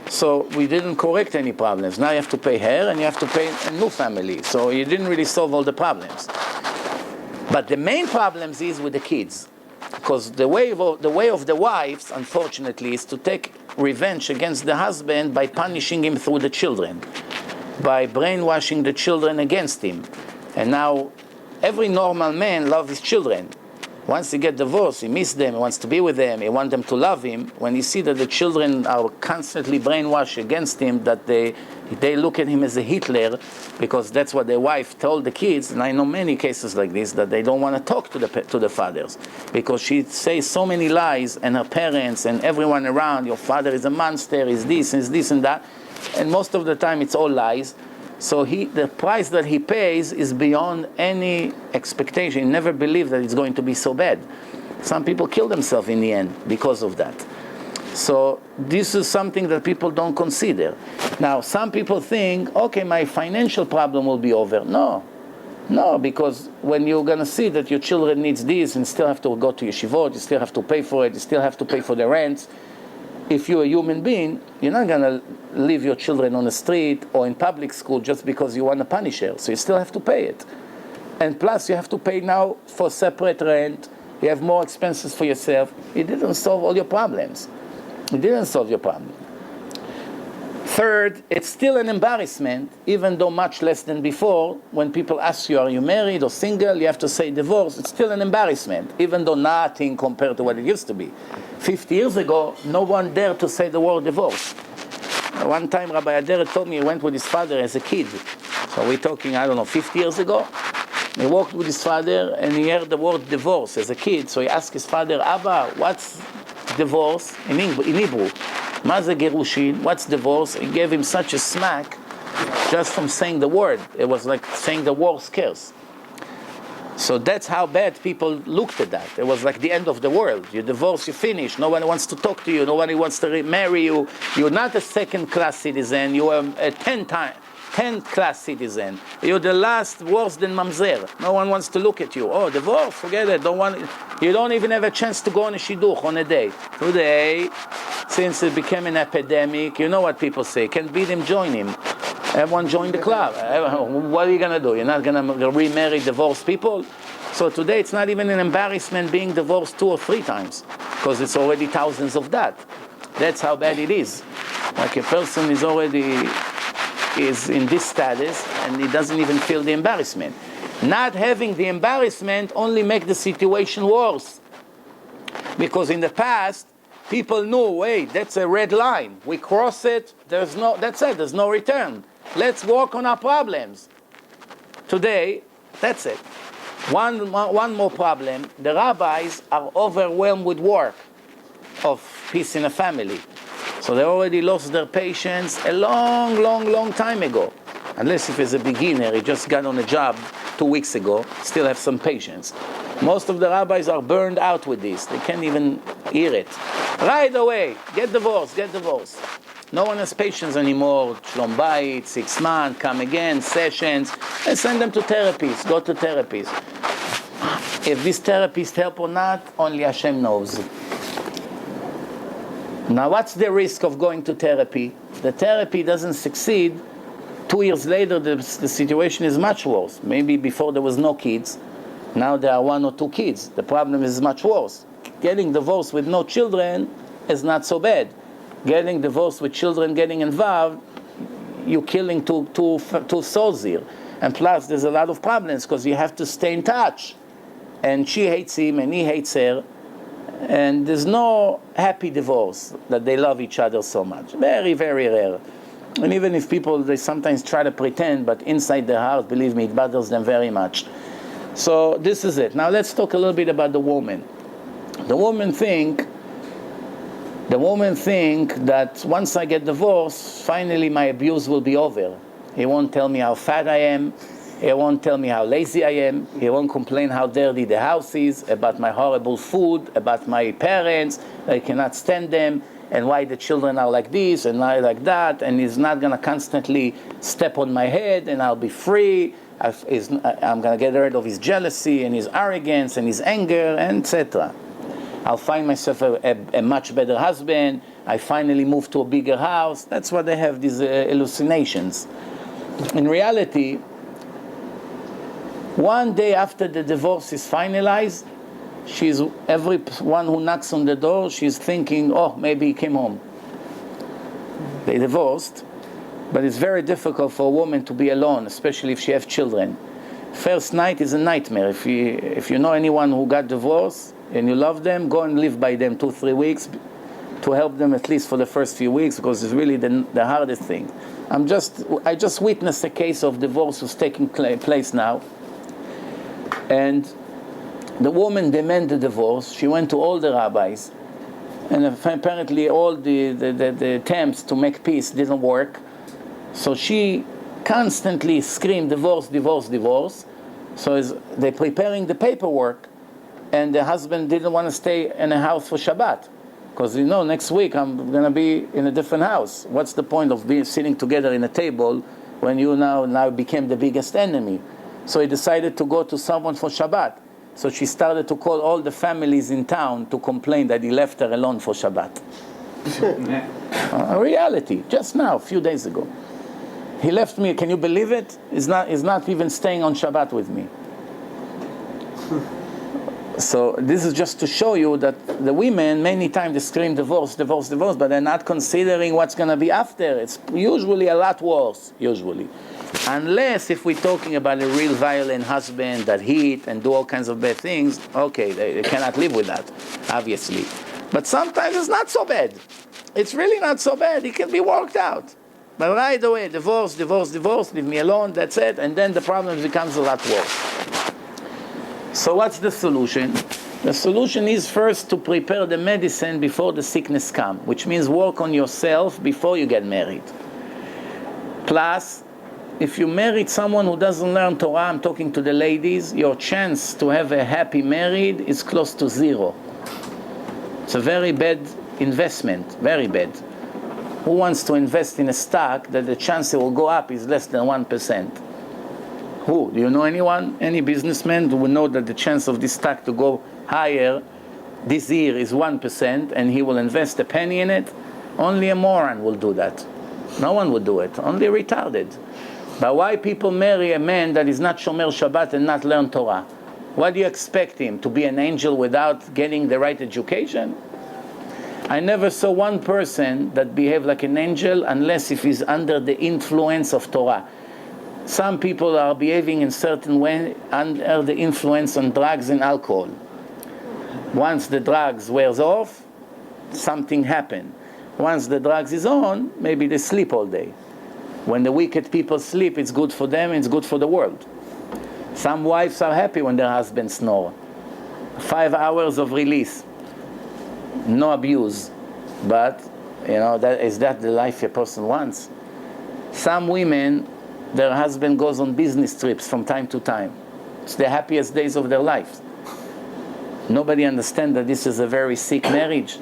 So we didn't correct any problems. Now you have to pay her and you have to pay a new family. So you didn't really solve all the problems. But the main problems is with the kids. Because the way of the wives, unfortunately, is to take revenge against the husband by punishing him through the children, by brainwashing the children against him. And now every normal man loves his children. Once he gets divorced, he misses them, he wants to be with them, he wants them to love him. When you see that the children are constantly brainwashed against him, that they look at him as a Hitler, because that's what their wife told the kids, and I know many cases like this, that they don't want to talk to the fathers, because she says so many lies, and her parents and everyone around, your father is a monster, is this and that, and most of the time it's all lies. So the price that he pays is beyond any expectation. He never believed that it's going to be so bad. Some people kill themselves in the end because of that. So this is something that people don't consider. Now, some people think, okay, my financial problem will be over. No, because when you're going to see that your children needs this and still have to go to yeshivot, you still have to pay for it, you still have to pay for the rent. If you're a human being, you're not going to leave your children on the street or in public school just because you want to punish her. So you still have to pay it. And plus, you have to pay now for separate rent. You have more expenses for yourself. It didn't solve all your problems. It didn't solve your problem. Third, it's still an embarrassment, even though much less than before. When people ask you, are you married or single, you have to say divorce. It's still an embarrassment, even though nothing compared to what it used to be. 50 years ago, no one dared to say the word divorce. One time, Rabbi Aderet told me he went with his father as a kid. So we're talking, 50 years ago. He walked with his father and he heard the word divorce as a kid. So he asked his father, Abba, what's divorce in Hebrew? מה זה גירושין? What's divorce? He gave him such a smack just from saying the word. It was like saying the worst curse. So that's how bad people looked at that. It was like the end of the world. You divorce, you finish. Nobody wants to talk to you. Nobody wants to marry you. You're not a second-class citizen. You are a 10th-class citizen. You're the last, worse than mamzer. No one wants to look at you. Oh, divorce, forget it. You don't even have a chance to go on a shidduch on a date. Today, since it became an epidemic, you know what people say. Can't beat him, join him. Everyone join the club. What are you going to do? You're not going to remarry divorced people? So today it's not even an embarrassment being divorced 2 or 3 times, because it's already thousands of that. That's how bad it is. Like a person is in this status and he doesn't even feel the embarrassment. Not having the embarrassment only makes the situation worse. Because in the past, people knew, wait, that's a red line. We cross it, that's it, there's no return. Let's work on our problems. Today, that's it. One more problem. The rabbis are overwhelmed with work of peace in a family. So they already lost their patience a long time ago. Unless if he's a beginner, he just got on a job 2 weeks ago, still have some patience. Most of the rabbis are burned out with this. They can't even hear it. Right away, get divorced. No one has patience anymore. Shlom bayit, 6 months, come again, sessions. And send them to therapists. Go to therapists. If these therapists help or not, only Hashem knows. Now, what's the risk of going to therapy? The therapy doesn't succeed. 2 years later, the situation is much worse. Maybe before there was no kids. Now there are 1 or 2 kids. The problem is much worse. Getting divorced with no children is not so bad. Getting divorced with children getting involved, you're killing two souls here. And plus, there's a lot of problems because you have to stay in touch. And she hates him and he hates her. And there's no happy divorce that they love each other so much. Very, very rare. And even if people, they sometimes try to pretend, but inside their heart, believe me, it bothers them very much. So this is it. Now let's talk a little bit about the woman. The woman think that once I get divorced, finally my abuse will be over. He won't tell me how fat I am. He won't tell me how lazy I am. He won't complain how dirty the house is, about my horrible food, about my parents. I cannot stand them, and why the children are like this and not like that. And he's not going to constantly step on my head, and I'll be free. I'm going to get rid of his jealousy and his arrogance and his anger, etc. I'll find myself a much better husband. I finally move to a bigger house. That's what they have, these hallucinations. In reality, one day after the divorce is finalized, everyone who knocks on the door, she's thinking, oh, maybe he came home. They divorced, but it's very difficult for a woman to be alone, especially if she has children. First night is a nightmare. If you know anyone who got divorced and you love them, go and live by them 2-3 weeks to help them at least for the first few weeks, because it's really the hardest thing. I just witnessed a case of divorce who's taking place now. And the woman demanded divorce. She went to all the rabbis, and apparently all the attempts to make peace didn't work. So she constantly screamed, divorce, divorce, divorce. So they're preparing the paperwork, and the husband didn't want to stay in a house for Shabbat, because next week I'm going to be in a different house. What's the point of sitting together in a table when you now became the biggest enemy? So he decided to go to someone for Shabbat. So she started to call all the families in town to complain that he left her alone for Shabbat. A reality, just now, a few days ago. He left me, can you believe it? He's not even staying on Shabbat with me. So this is just to show you that the women, many times they scream divorce, divorce, divorce, but they're not considering what's going to be after. It's usually a lot worse, usually. Unless if we're talking about a real violent husband that hit and do all kinds of bad things, okay, they cannot live with that, obviously. But sometimes it's not so bad. It's really not so bad. It can be worked out. But right away, divorce, divorce, divorce, leave me alone, that's it, and then the problem becomes a lot worse. So what's the solution? The solution is first to prepare the medicine before the sickness comes, which means work on yourself before you get married. Plus, if you married someone who doesn't learn Torah, I'm talking to the ladies, your chance to have a happy married is close to zero. It's a very bad investment, very bad. Who wants to invest in a stock that the chance it will go up is less than 1%? Who? Do you know anyone? Any businessman who will know that the chance of this stock to go higher this year is 1% and he will invest a penny in it? Only a moron will do that. No one will do it. Only retarded. But why people marry a man that is not Shomer Shabbat and not learn Torah? What do you expect him? To be an angel without getting the right education? I never saw one person that behaved like an angel unless if he's under the influence of Torah. Some people are behaving in certain way under the influence on drugs and alcohol. Once the drugs wears off, something happens. Once the drugs is on, maybe they sleep all day. When the wicked people sleep, it's good for them, it's good for the world. Some wives are happy when their husbands snore. 5 hours of release. No abuse. But, is that the life a person wants? Some women, their husband goes on business trips from time to time. It's the happiest days of their lives. Nobody understands that this is a very sick marriage.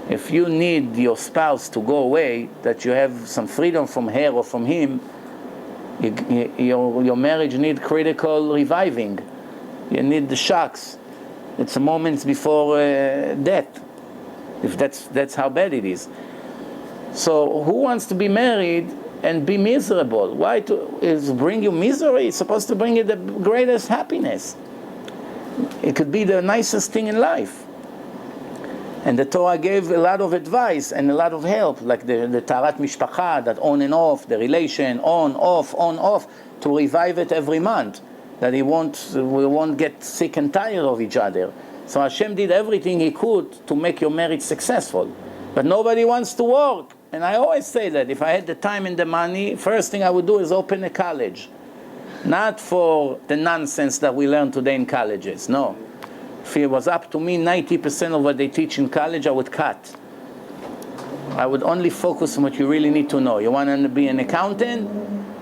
If you need your spouse to go away, that you have some freedom from her or from him, your marriage needs critical reviving. You need the shocks. It's a moments before death. If that's how bad it is. So who wants to be married and be miserable? Why is bring you misery? It's supposed to bring you the greatest happiness. It could be the nicest thing in life. And the Torah gave a lot of advice and a lot of help, like the Taharat Mishpacha, that on and off, the relation, on, off, to revive it every month, that we won't get sick and tired of each other. So Hashem did everything He could to make your marriage successful. But nobody wants to work. And I always say that if I had the time and the money, first thing I would do is open a college. Not for the nonsense that we learn today in colleges, no. If it was up to me, 90% of what they teach in college, I would cut. I would only focus on what you really need to know. You want to be an accountant?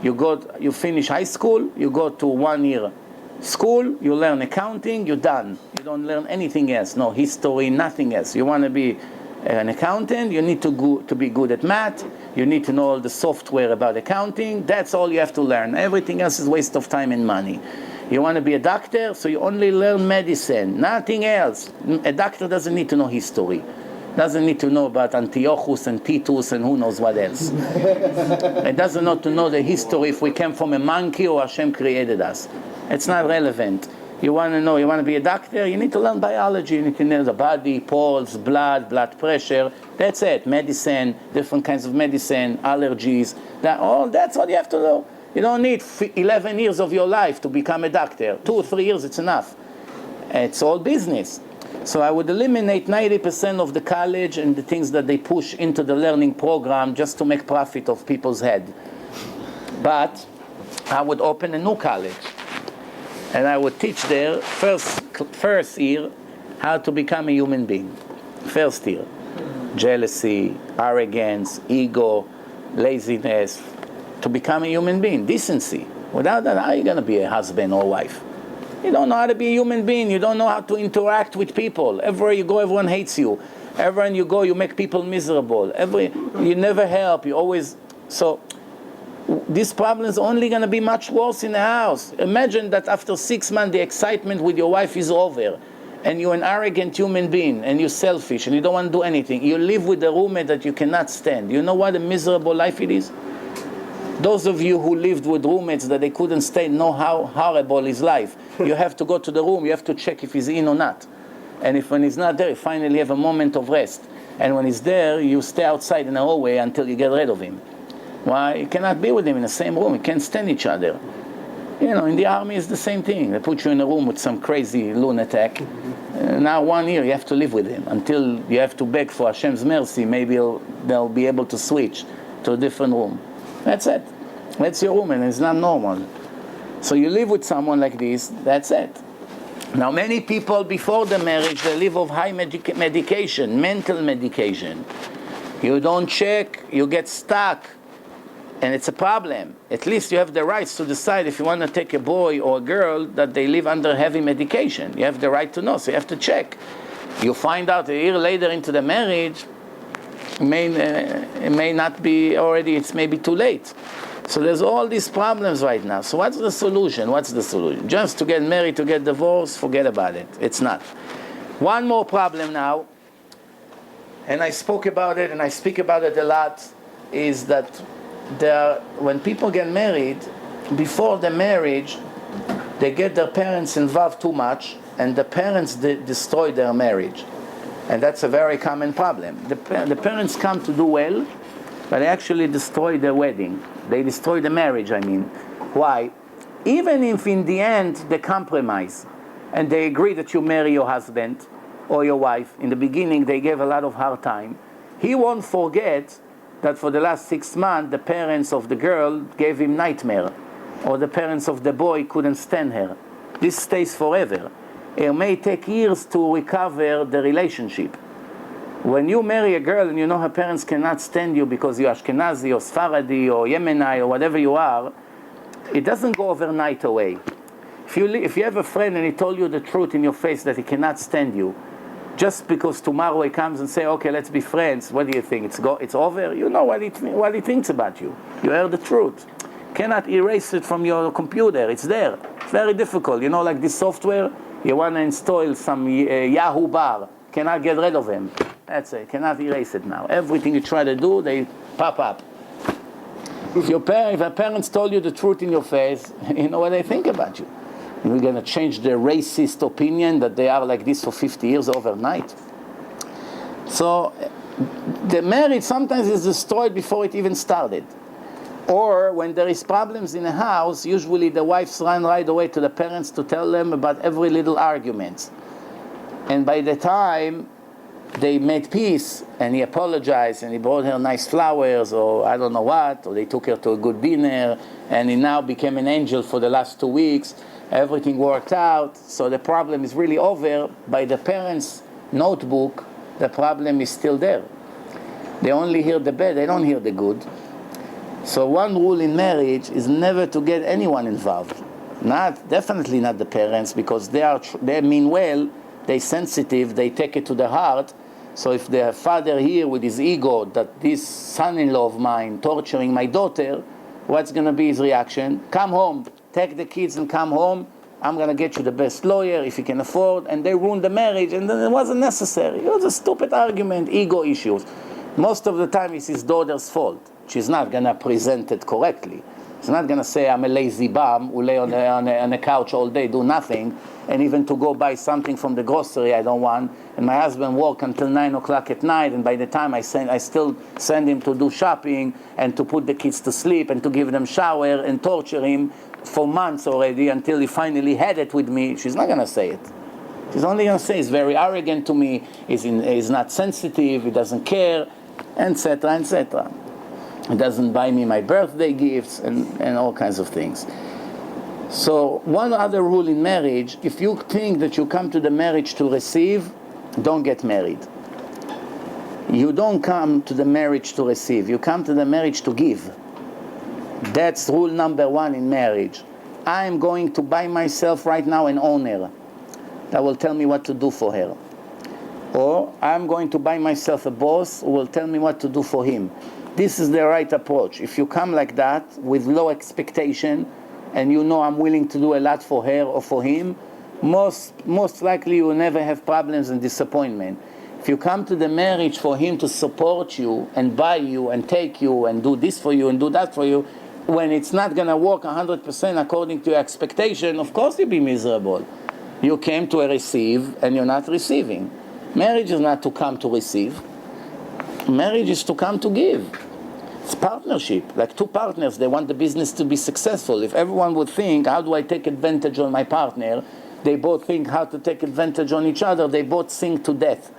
You finish high school, you go to 1 year school, you learn accounting, you're done. You don't learn anything else, no history, nothing else. You want to be an accountant, you need to be good at math, you need to know all the software about accounting, that's all you have to learn. Everything else is waste of time and money. You want to be a doctor, so you only learn medicine, nothing else. A doctor doesn't need to know history, doesn't need to know about Antiochus and Titus and who knows what else. It doesn't know to know the history if we came from a monkey or Hashem created us. It's not relevant. You want to be a doctor, you need to learn biology, you need to know the body, pulse, blood pressure, that's it. Medicine, different kinds of medicine, allergies, that's what you have to know. You don't need 11 years of your life to become a doctor. 2 or 3 years, it's enough. It's all business. So I would eliminate 90% of the college and the things that they push into the learning program just to make profit of people's head. But I would open a new college. And I would teach there, first year, how to become a human being. First year. Jealousy, arrogance, ego, laziness. To become a human being. Decency. Without that, how are you going to be a husband or wife? You don't know how to be a human being. You don't know how to interact with people. Everywhere you go, everyone hates you. Everywhere you go, you make people miserable. You never help. You always... So... this problem is only going to be much worse in the house. Imagine that after 6 months the excitement with your wife is over and you're an arrogant human being and you're selfish and you don't want to do anything. You live with a roommate that you cannot stand. You know what a miserable life it is? Those of you who lived with roommates that they couldn't stand know how horrible is life. You have to go to the room, you have to check if he's in or not. And if when he's not there, you finally have a moment of rest. And when he's there, you stay outside in the hallway until you get rid of him. Why? You cannot be with him in the same room. You can't stand each other. In the army it's the same thing. They put you in a room with some crazy lunatic. Now 1 year you have to live with him until you have to beg for Hashem's mercy. Maybe they'll be able to switch to a different room. That's it. That's your room, and it's not normal. So you live with someone like this, that's it. Now many people before the marriage, they live off high medication, mental medication. You don't check, you get stuck. And it's a problem. At least you have the rights to decide if you want to take a boy or a girl that they live under heavy medication. You have the right to know, so you have to check. You find out a year later into the marriage, it may not be already, it's maybe too late. So there's all these problems right now. So what's the solution? What's the solution? Just to get married, to get divorced, forget about it. It's not. One more problem now, and I spoke about it and I speak about it a lot, is that when people get married, before the marriage, they get their parents involved too much, and the parents destroy their marriage. And that's a very common problem. The parents come to do well, but they actually destroy their wedding. They destroy the marriage, I mean. Why? Even if in the end they compromise, and they agree that you marry your husband or your wife, in the beginning they gave a lot of hard time, he won't forget that for the last 6 months the parents of the girl gave him nightmare, or the parents of the boy couldn't stand her. This stays forever. It may take years to recover the relationship. When you marry a girl and you know her parents cannot stand you because you're Ashkenazi or Sfaradi or Yemeni or whatever you are, it doesn't go overnight away. If you have a friend and he told you the truth in your face that he cannot stand you, just because tomorrow he comes and say, okay, let's be friends, what do you think? It's over? You know what he thinks about you. You heard the truth. Cannot erase it from your computer. It's there. It's very difficult. Like this software, you want to install some Yahoo bar. Cannot get rid of him. That's it. Cannot erase it now. Everything you try to do, they pop up. If your parents told you the truth in your face, you know what they think about you. You're going to change their racist opinion that they are like this for 50 years overnight. So the marriage sometimes is destroyed before it even started. Or when there is problems in a house, usually the wives run right away to the parents to tell them about every little argument. And by the time they made peace and he apologized and he brought her nice flowers or I don't know what, or they took her to a good dinner and he now became an angel for the last 2 weeks, everything worked out, so the problem is really over. By the parents' notebook, the problem is still there. They only hear the bad, they don't hear the good. So one rule in marriage is never to get anyone involved. Definitely not the parents, because they mean well, they're sensitive, they take it to the heart. So if the father here with his ego that this son-in-law of mine torturing my daughter, what's going to be his reaction? Come home, take the kids and come home. I'm going to get you the best lawyer if you can afford. And they ruined the marriage, and then it wasn't necessary. It was a stupid argument, ego issues. Most of the time it's his daughter's fault. She's not going to present it correctly. She's not going to say, I'm a lazy bum who lay on the couch all day, do nothing, and even to go buy something from the grocery I don't want. And my husband work until 9 o'clock at night, and by the time I still send him to do shopping and to put the kids to sleep and to give them shower and torture him for months already until he finally had it with me. She's not going to say it. She's only going to say he's very arrogant to me, he's not sensitive, he doesn't care, etc., etc. He doesn't buy me my birthday gifts and all kinds of things. So one other rule in marriage, if you think that you come to the marriage to receive, don't get married. You don't come to the marriage to receive. You come to the marriage to give. That's rule number 1 in marriage. I'm going to buy myself right now an owner that will tell me what to do for her. Or I'm going to buy myself a boss who will tell me what to do for him. This is the right approach. If you come like that with low expectation and you know I'm willing to do a lot for her or for him, most likely you will never have problems and disappointment. If you come to the marriage for him to support you and buy you and take you and do this for you and do that for you, when it's not going to work 100% according to your expectation, of course you'll be miserable. You came to receive and you're not receiving. Marriage is not to come to receive. Marriage is to come to give. It's partnership. Like two partners, they want the business to be successful. If everyone would think, how do I take advantage on my partner? They both think how to take advantage on each other. They both sink to death.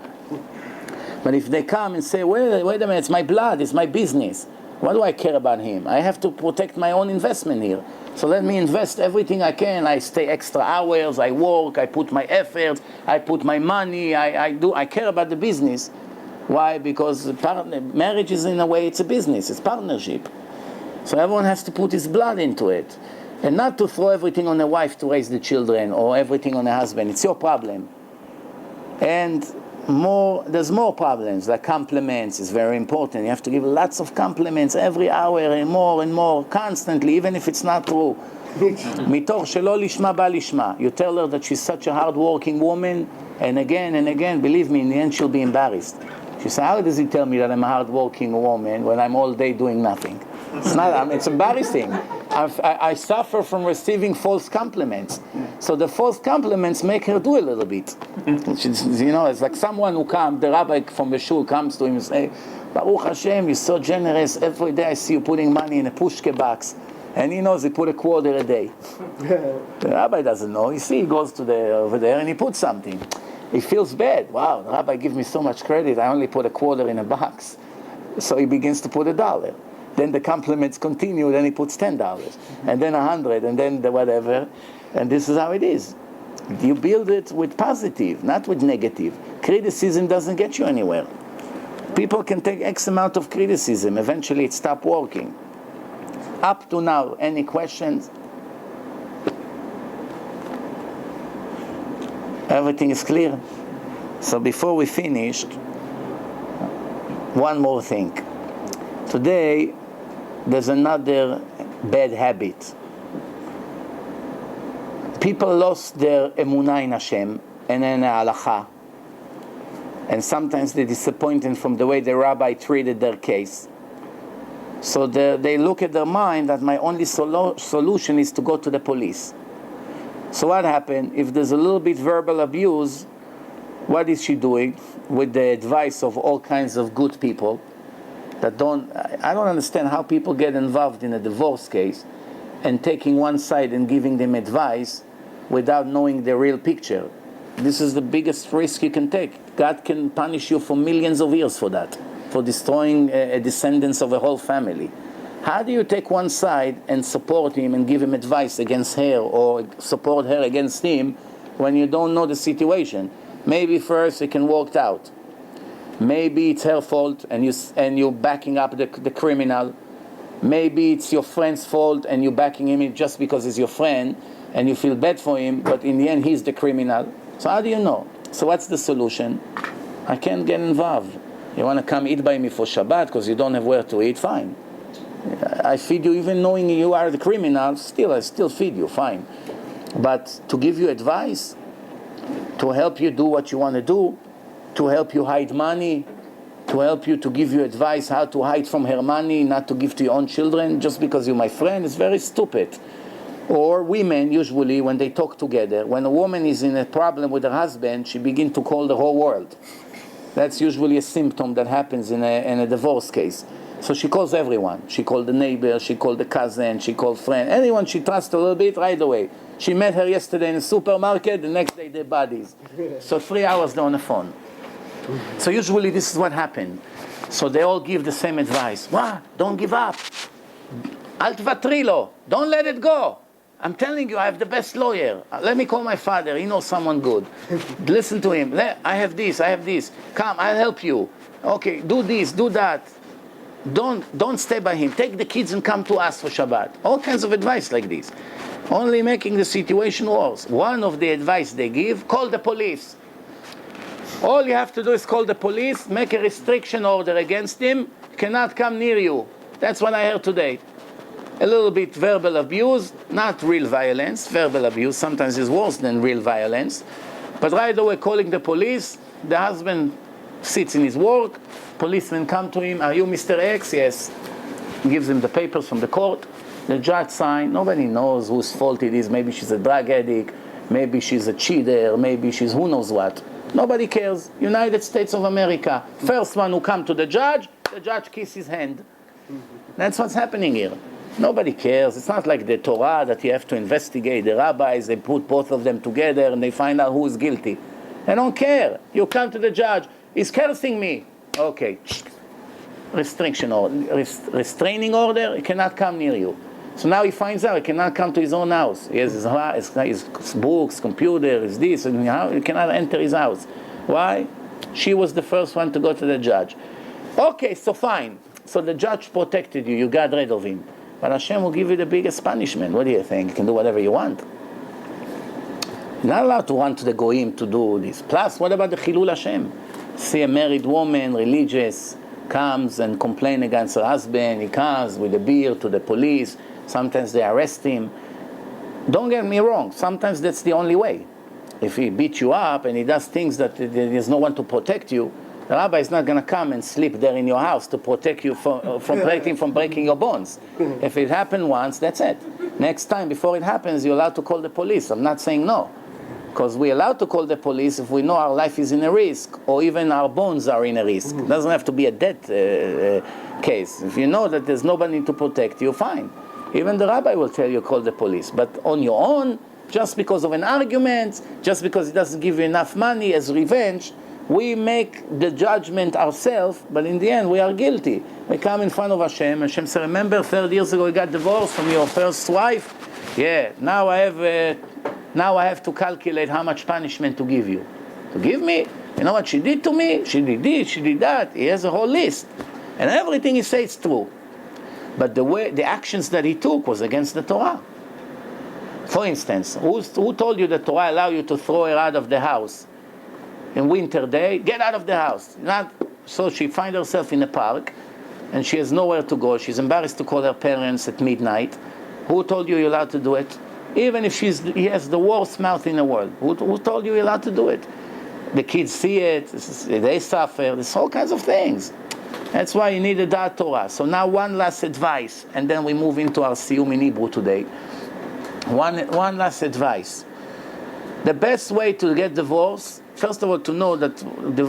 But if they come and say, wait a minute, it's my blood, it's my business. What do I care about him? I have to protect my own investment here. So let me invest everything I can. I stay extra hours, I work, I put my efforts, I put my money, I care about the business. Why? Because marriage is, in a way, it's a business, it's partnership. So everyone has to put his blood into it. And not to throw everything on the wife to raise the children or everything on the husband. It's your problem. And there's more problems, like compliments is very important. You have to give lots of compliments every hour and more, constantly, even if it's not true. מתוך שלא לשמה בא לשמה. You tell her that she's such a hard-working woman, and again, believe me, in the end she'll be embarrassed. She said, how does he tell me that I'm a hard-working woman when I'm all day doing nothing? It's embarrassing. I suffer from receiving false compliments. So the false compliments make her do a little bit. It's like someone who comes, the rabbi from the shul comes to him and says, Baruch Hashem, you're so generous. Every day I see you putting money in a pushke box. And he knows he put a quarter a day. The rabbi doesn't know. You see, he goes to over there and he puts something. He feels bad. Wow, the rabbi gives me so much credit. I only put a quarter in a box. So he begins to put $1. Then the compliments continue. Then he puts $10, and then 100, and then the whatever. And this is how it is. You build it with positive, not with negative. Criticism doesn't get you anywhere. People can take X amount of criticism. Eventually, it stops working. Up to now, any questions? Everything is clear? So before we finish, one more thing. Today, there's another bad habit. People lost their emunah in Hashem and in halacha. And sometimes they're disappointed from the way the rabbi treated their case. So they look at their mind that my only solution is to go to the police. So what happened? If there's a little bit verbal abuse, what is she doing with the advice of all kinds of good people that I don't understand how people get involved in a divorce case and taking one side and giving them advice without knowing the real picture. This is the biggest risk you can take. God can punish you for millions of years for that, for destroying a descendants of a whole family. How do you take one side and support him and give him advice against her or support her against him when you don't know the situation? Maybe first it can work out. Maybe it's her fault and you're backing up the criminal. Maybe it's your friend's fault and you're backing him just because he's your friend and you feel bad for him, but in the end he's the criminal. So how do you know? So what's the solution? I can't get involved. You want to come eat by me for Shabbat because you don't have where to eat? Fine. I feed you even knowing you are the criminal, I still feed you, fine. But to give you advice, to help you do what you want to do, to help you hide money, to help you to give you advice how to hide from her money, not to give to your own children, just because you're my friend, is very stupid. Or women, usually, when they talk together, when a woman is in a problem with her husband, she begins to call the whole world. That's usually a symptom that happens in a divorce case. So she calls everyone. She called the neighbor, she called the cousin, she called friend. Anyone she trusts a little bit, right away. She met her yesterday in the supermarket, the next day they're buddies. So 3 hours they're on the phone. So usually this is what happened. So they all give the same advice. What? Don't give up. Al tvatri lo. Don't let it go. I'm telling you, I have the best lawyer. Let me call my father. He knows someone good. Listen to him. I have this. Come, I'll help you. Okay, do this, do that. Don't stay by him. Take the kids and come to us for Shabbat. All kinds of advice like this. Only making the situation worse. One of the advice they give, call the police. All you have to do is call the police, make a restriction order against him, cannot come near you. That's what I heard today. A little bit verbal abuse, not real violence. Verbal abuse sometimes is worse than real violence. But right away calling the police, the husband sits in his work, policemen come to him, are you Mr. X? Yes. Gives him the papers from the court. The judge signed. Nobody knows whose fault it is. Maybe she's a drug addict. Maybe she's a cheater. Maybe she's who knows what. Nobody cares. United States of America. First one who come to the judge kisses his hand. That's what's happening here. Nobody cares. It's not like the Torah that you have to investigate. The rabbis, they put both of them together and they find out who is guilty. They don't care. You come to the judge. He's cursing me. Okay. Restraining order. He cannot come near you. So now he finds out he cannot come to his own house. He has his books, computer, his this, and he cannot enter his house. Why? She was the first one to go to the judge. Okay, so fine. So the judge protected you. You got rid of him. But Hashem will give you the biggest punishment. What do you think? You can do whatever you want. You're not allowed to run to the goyim to do this. Plus, what about the Chilul Hashem? See a married woman, religious, comes and complain against her husband. He comes with a beer to the police. Sometimes they arrest him. Don't get me wrong. Sometimes that's the only way. If he beats you up and he does things that there's no one to protect you, the rabbi is not going to come and sleep there in your house to protect you from breaking your bones. If it happened once, that's it. Next time, before it happens, you're allowed to call the police. I'm not saying no. Because we're allowed to call the police if we know our life is in a risk or even our bones are in a risk. It doesn't have to be a death case. If you know that there's nobody to protect you, fine. Even the rabbi will tell you call the police. But on your own, just because of an argument, just because it doesn't give you enough money as revenge, we make the judgment ourselves, but in the end we are guilty. We come in front of Hashem. Hashem says, remember 30 years ago you got divorced from your first wife? Yeah, now I have to calculate how much punishment to give you. To give me? You know what she did to me? She did this, she did that. He has a whole list. And everything he says is true. But the actions that he took was against the Torah. For instance, who told you the Torah allow you to throw her out of the house? In winter day, get out of the house. So she finds herself in a park, and she has nowhere to go. She's embarrassed to call her parents at midnight. Who told you you're allowed to do it? Even if he has the worst mouth in the world. Who told you you're allowed to do it? The kids see it, they suffer, there's all kinds of things. That's why you need a Da'at Torah. So now one last advice, and then we move into our Siyum in Hebrew today. One last advice. The best way to get divorced, first of all, to know that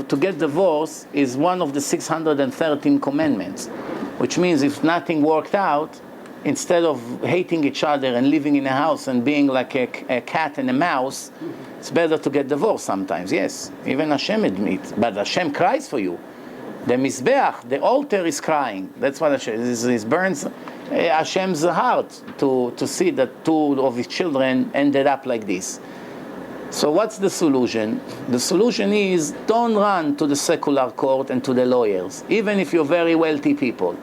to get divorced is one of the 613 commandments, which means if nothing worked out, instead of hating each other and living in a house and being like a cat and a mouse, it's better to get divorced sometimes, yes. Even Hashem admits, but Hashem cries for you. The Mizbeach, the altar is crying. That's what Hashem, it burns Hashem's heart to see that two of his children ended up like this. So what's the solution? The solution is don't run to the secular court and to the lawyers, even if you're very wealthy people.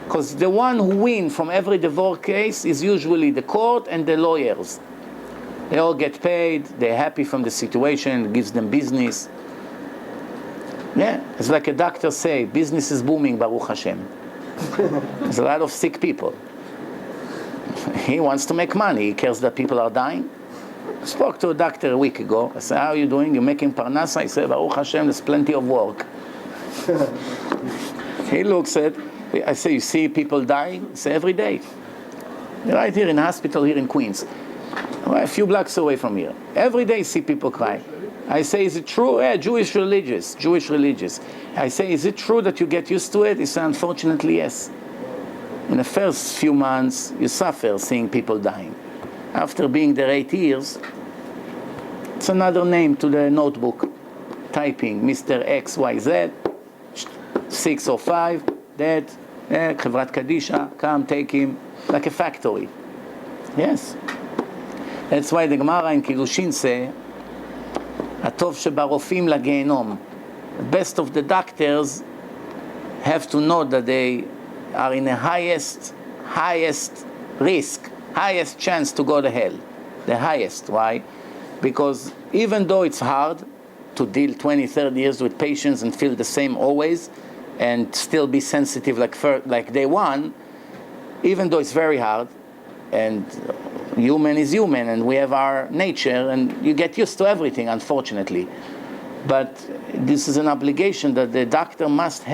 Because the one who wins from every divorce case is usually the court and the lawyers. They all get paid, they're happy from the situation, it gives them business. Yeah, it's like a doctor say, business is booming, Baruch Hashem. There's a lot of sick people. He wants to make money, he cares that people are dying. I spoke to a doctor a week ago. I said, how are you doing? You're making parnasa? He said, Baruch Hashem, there's plenty of work. He looks at, I say, you see people dying? I say, every day. Right here in the hospital here in Queens. A few blocks away from here. Every day you see people cry. I say, is it true? Yeah, Jewish religious. I say, is it true that you get used to it? He said, unfortunately, yes. In the first few months, you suffer seeing people dying. After being there 8 years, it's another name to the notebook. Typing Mr. XYZ, 6 or 5, dead, Chevrat Kadisha, come take him, like a factory. Yes. That's why the Gemara in Kiddushin say, Atov shebarofim lagehenom. The best of the doctors have to know that they are in the highest risk, highest chance to go to hell. The highest. Why? Because even though it's hard to deal 20, 30 years with patients and feel the same always and still be sensitive like day one, even though it's very hard, and human is human and we have our nature and you get used to everything, unfortunately. But this is an obligation that the doctor must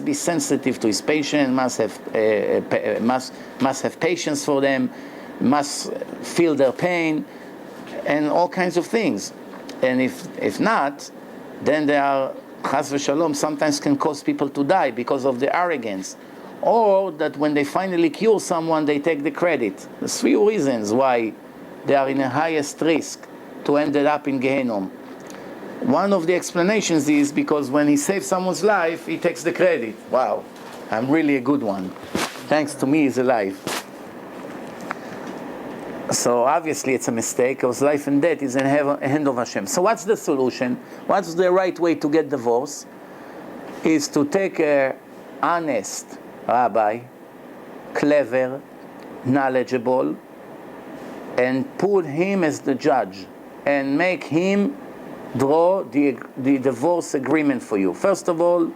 be sensitive to his patient, must have patience for them, must feel their pain, and all kinds of things. And if not, then they are, chas v'shalom, sometimes can cause people to die because of the arrogance. Or that when they finally cure someone, they take the credit. There's few reasons why they are in the highest risk to end up in Gehenom. One of the explanations is because when he saves someone's life, he takes the credit. Wow, I'm really a good one. Thanks to me, he's alive. So obviously it's a mistake, because life and death is in the hand of Hashem. So what's the solution? What's the right way to get divorce? Is to take an honest rabbi, clever, knowledgeable, and put him as the judge, and make him draw the divorce agreement for you. First of all,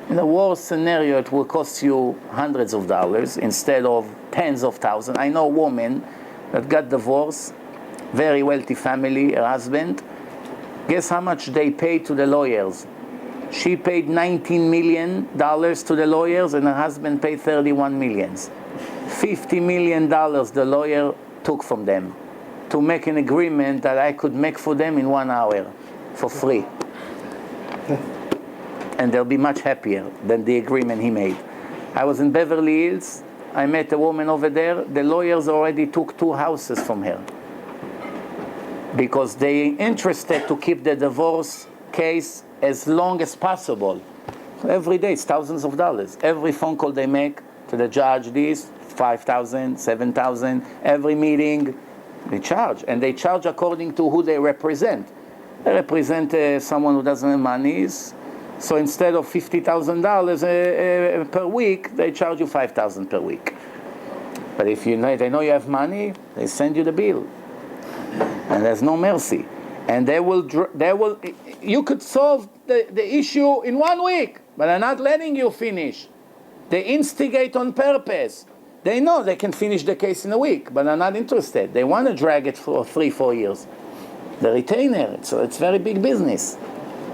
in the worst scenario, it will cost you hundreds of dollars instead of tens of thousands. I know a woman that got divorced, very wealthy family, her husband. Guess how much they paid to the lawyers? She paid $19 million to the lawyers, and her husband paid $31 million. $50 million the lawyer took from them to make an agreement that I could make for them in 1 hour for free. And they'll be much happier than the agreement he made. I was in Beverly Hills. I met a woman over there. The lawyers already took 2 houses from her because they interested to keep the divorce case as long as possible. Every day it's thousands of dollars. Every phone call they make to the judge, this, $5,000, $7,000. Every meeting they charge, and they charge according to who they represent. They represent someone who doesn't have money. So instead of $50,000 per week, they charge you $5,000 per week. But if they know you have money, they send you the bill, and there's no mercy. And they will. You could solve the issue in 1 week, but they're not letting you finish. They instigate on purpose. They know they can finish the case in a week, but they're not interested. They want to drag it for 3-4 years. The retainer, it's very big business.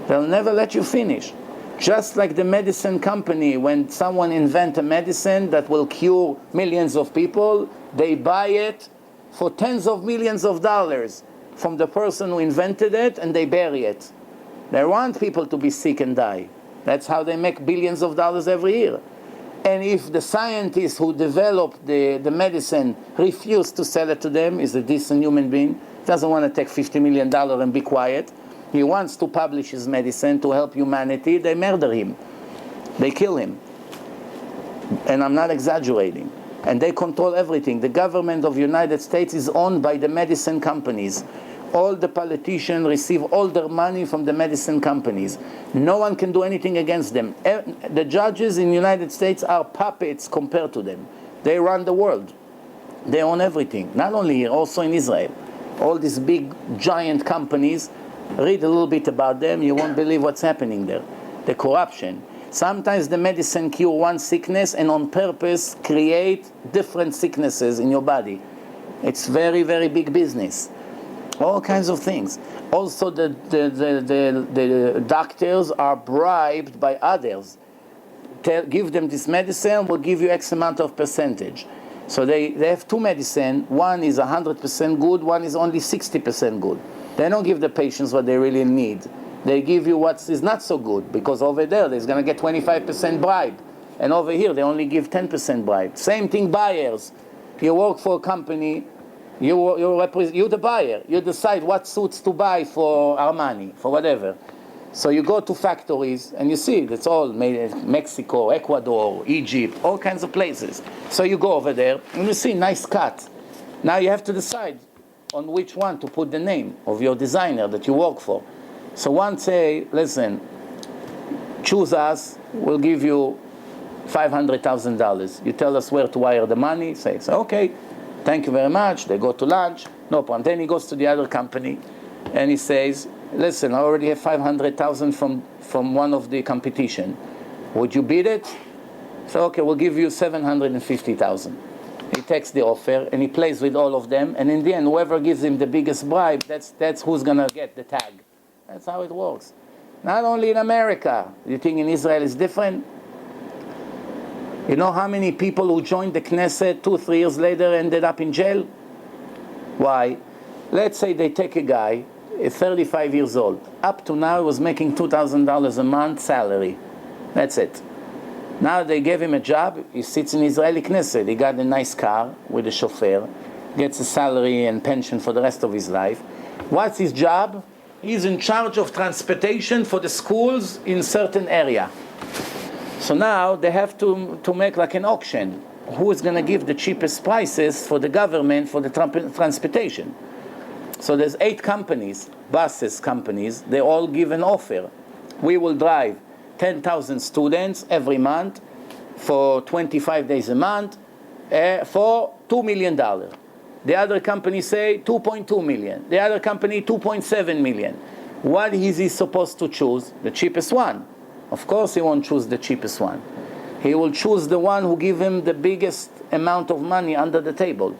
They'll never let you finish. Just like the medicine company, when someone invents a medicine that will cure millions of people, they buy it for tens of millions of dollars from the person who invented it, and they bury it. They want people to be sick and die. That's how they make billions of dollars every year. And if the scientist who developed the medicine refused to sell it to them, is a decent human being, doesn't want to take $50 million and be quiet, he wants to publish his medicine to help humanity, they murder him. They kill him. And I'm not exaggerating. And they control everything. The government of the United States is owned by the medicine companies. All the politicians receive all their money from the medicine companies. No one can do anything against them. The judges in the United States are puppets compared to them. They run the world. They own everything. Not only here, also in Israel. All these big, giant companies, read a little bit about them, you won't believe what's happening there. The corruption. Sometimes the medicine cure one sickness and on purpose create different sicknesses in your body. It's very, very big business. All kinds of things. Also, the doctors are bribed by others. Give them this medicine, we'll give you X amount of percentage. So they have 2 medicine. One is 100% good, one is only 60% good. They don't give the patients what they really need. They give you what is not so good, because over there they're going to get 25% bribe. And over here they only give 10% bribe. Same thing, buyers. You work for a company, you're the buyer. You decide what suits to buy for Armani, for whatever. So you go to factories and you see it's all made in Mexico, Ecuador, Egypt, all kinds of places. So you go over there and you see nice cut. Now you have to decide on which one to put the name of your designer that you work for. So one say, listen, choose us, we'll give you $500,000. You tell us where to wire the money. Say, okay, thank you very much. They go to lunch, no problem. Then he goes to the other company and he says, listen, I already have $500,000 from one of the competition. Would you bid it? So okay, we'll give you $750,000. He takes the offer and he plays with all of them, and in the end, whoever gives him the biggest bribe, that's who's gonna get the tag. That's how it works. Not only in America. You think in Israel is different? You know how many people who joined the Knesset 2-3 years later ended up in jail? Why? Let's say they take a guy, 35 years old. Up to now he was making $2,000 a month salary. That's it. Now they gave him a job. He sits in Israeli Knesset. He got a nice car with a chauffeur. Gets a salary and pension for the rest of his life. What's his job? He's in charge of transportation for the schools in certain area. So now they have to make like an auction. Who is going to give the cheapest prices for the government for the transportation? So there's 8 companies, buses companies. They all give an offer. We will drive 10,000 students every month for 25 days a month for $2 million. The other company say 2.2 million. The other company 2.7 million. What is he supposed to choose? The cheapest one. Of course he won't choose the cheapest one. He will choose the one who give him the biggest amount of money under the table.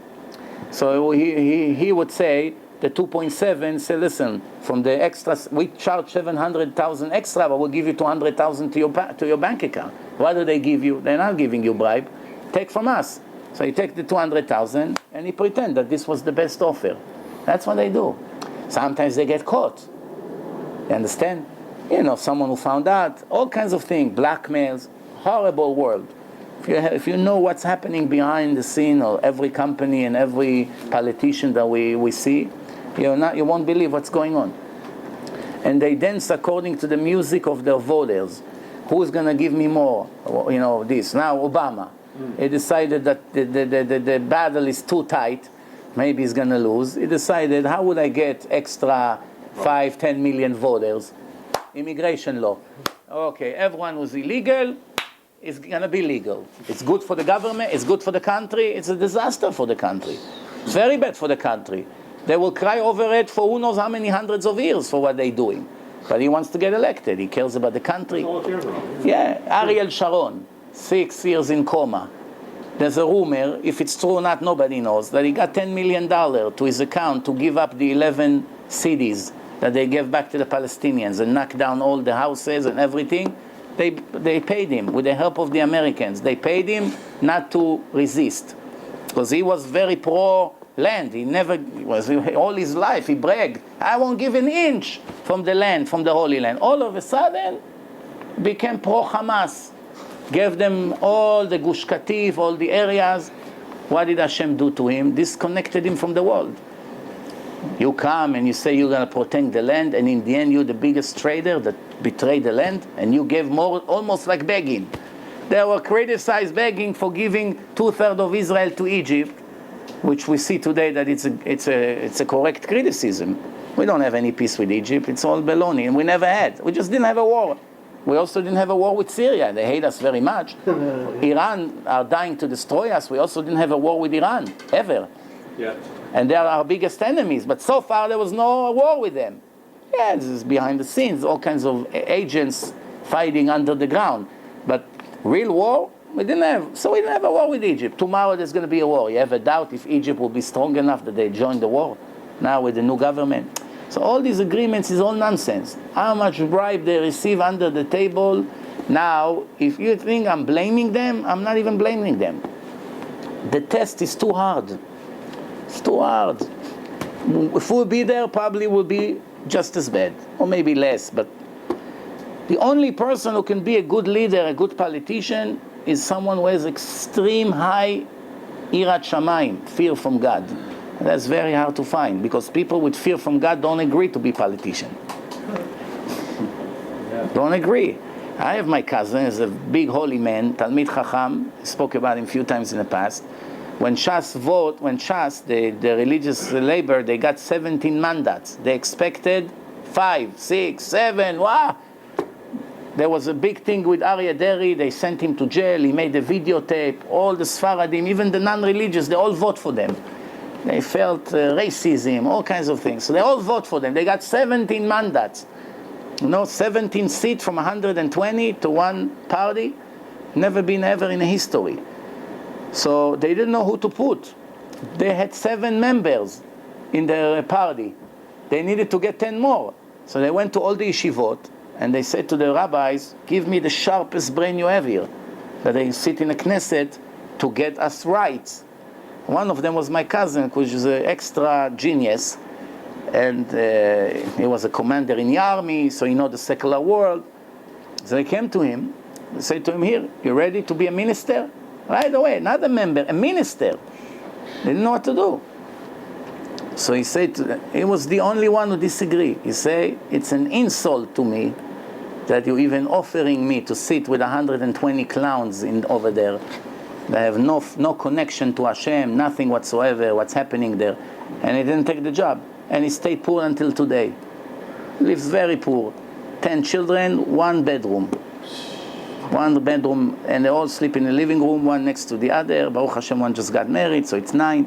So he would say, the 2.7, say, listen, from the extras, we charge 700,000 extra, but we'll give you 200,000 to your bank account. What do they give you? They're not giving you bribe. Take from us. So you take the 200,000 and you pretend that this was the best offer. That's what they do. Sometimes they get caught. You understand? You know, someone who found out, all kinds of things, blackmails, horrible world. If you know what's happening behind the scene of every company and every politician that we see, you won't believe what's going on. And they dance according to the music of their voters. Who's going to give me more? You know, this. Now Obama. He decided that the battle is too tight. Maybe he's going to lose. He decided, how would I get extra 5-10 million voters? Immigration law. Okay, everyone who's illegal is going to be legal. It's good for the government. It's good for the country. It's a disaster for the country. It's very bad for the country. They will cry over it for who knows how many hundreds of years for what they're doing. But he wants to get elected. He cares about the country. Yeah, Ariel Sharon, 6 years in coma. There's a rumor, if it's true or not, nobody knows, that he got $10 million to his account to give up the 11 cities that they gave back to the Palestinians and knock down all the houses and everything. They paid him with the help of the Americans. They paid him not to resist, because he was very pro-land. All his life he bragged, I won't give an inch from the land, from the Holy Land. All of a sudden, became pro-Hamas. Gave them all the Gush Katif, all the areas. What did Hashem do to him? Disconnected him from the world. You come and you say you're going to protect the land, and in the end you're the biggest trader that betrayed the land, and you gave more, almost like begging. They were criticized begging for giving 2/3 of Israel to Egypt, which we see today that it's a correct criticism. We don't have any peace with Egypt. It's all baloney, and we never had. We just didn't have a war. We also didn't have a war with Syria. They hate us very much. Iran are dying to destroy us. We also didn't have a war with Iran, ever. Yeah. And they are our biggest enemies. But so far there was no war with them. Yeah, this is behind the scenes, all kinds of agents fighting under the ground. But real war, we didn't have. So we didn't have a war with Egypt. Tomorrow there's going to be a war. You have a doubt if Egypt will be strong enough that they join the war now with the new government? So all these agreements is all nonsense. How much bribe they receive under the table. Now, if you think I'm blaming them, I'm not even blaming them. The test is too hard. It's too hard. If we'll be there, probably will be just as bad, or maybe less. But the only person who can be a good leader, a good politician, is someone who has extreme high irat shamayim, fear from God. That's very hard to find, because people with fear from God don't agree to be politician. Don't agree. I have my cousin, he's a big holy man, Talmid Chacham, spoke about him a few times in the past. When Shas, the religious labor, they got 17 mandats. They expected 5, 6, 7, wow! There was a big thing with Aryeh Deri, they sent him to jail, he made a videotape, all the Sfaradim, even the non-religious, they all vote for them. They felt racism, all kinds of things. So they all vote for them. They got 17 mandats. 17 seats from 120 to one party. Never been ever in history. So they didn't know who to put. They had 7 members in their party. They needed to get 10 more. So they went to all the yeshivot and they said to the rabbis, give me the sharpest brain you have here, that they sit in a Knesset to get us right. One of them was my cousin, which is an extra genius, and he was a commander in the army, so he knows the secular world. So they came to him, they said to him, here, you ready to be a minister? Right away, not a member, a minister. They didn't know what to do. So he said to them, he was the only one who disagreed. He said, it's an insult to me that you're even offering me to sit with 120 clowns over there. They have no connection to Hashem, nothing whatsoever, what's happening there. And he didn't take the job. And he stayed poor until today. He lives very poor. 10 children, 1 bedroom. 1 bedroom, and they all sleep in the living room, one next to the other. Baruch Hashem, one just got married, so it's 9.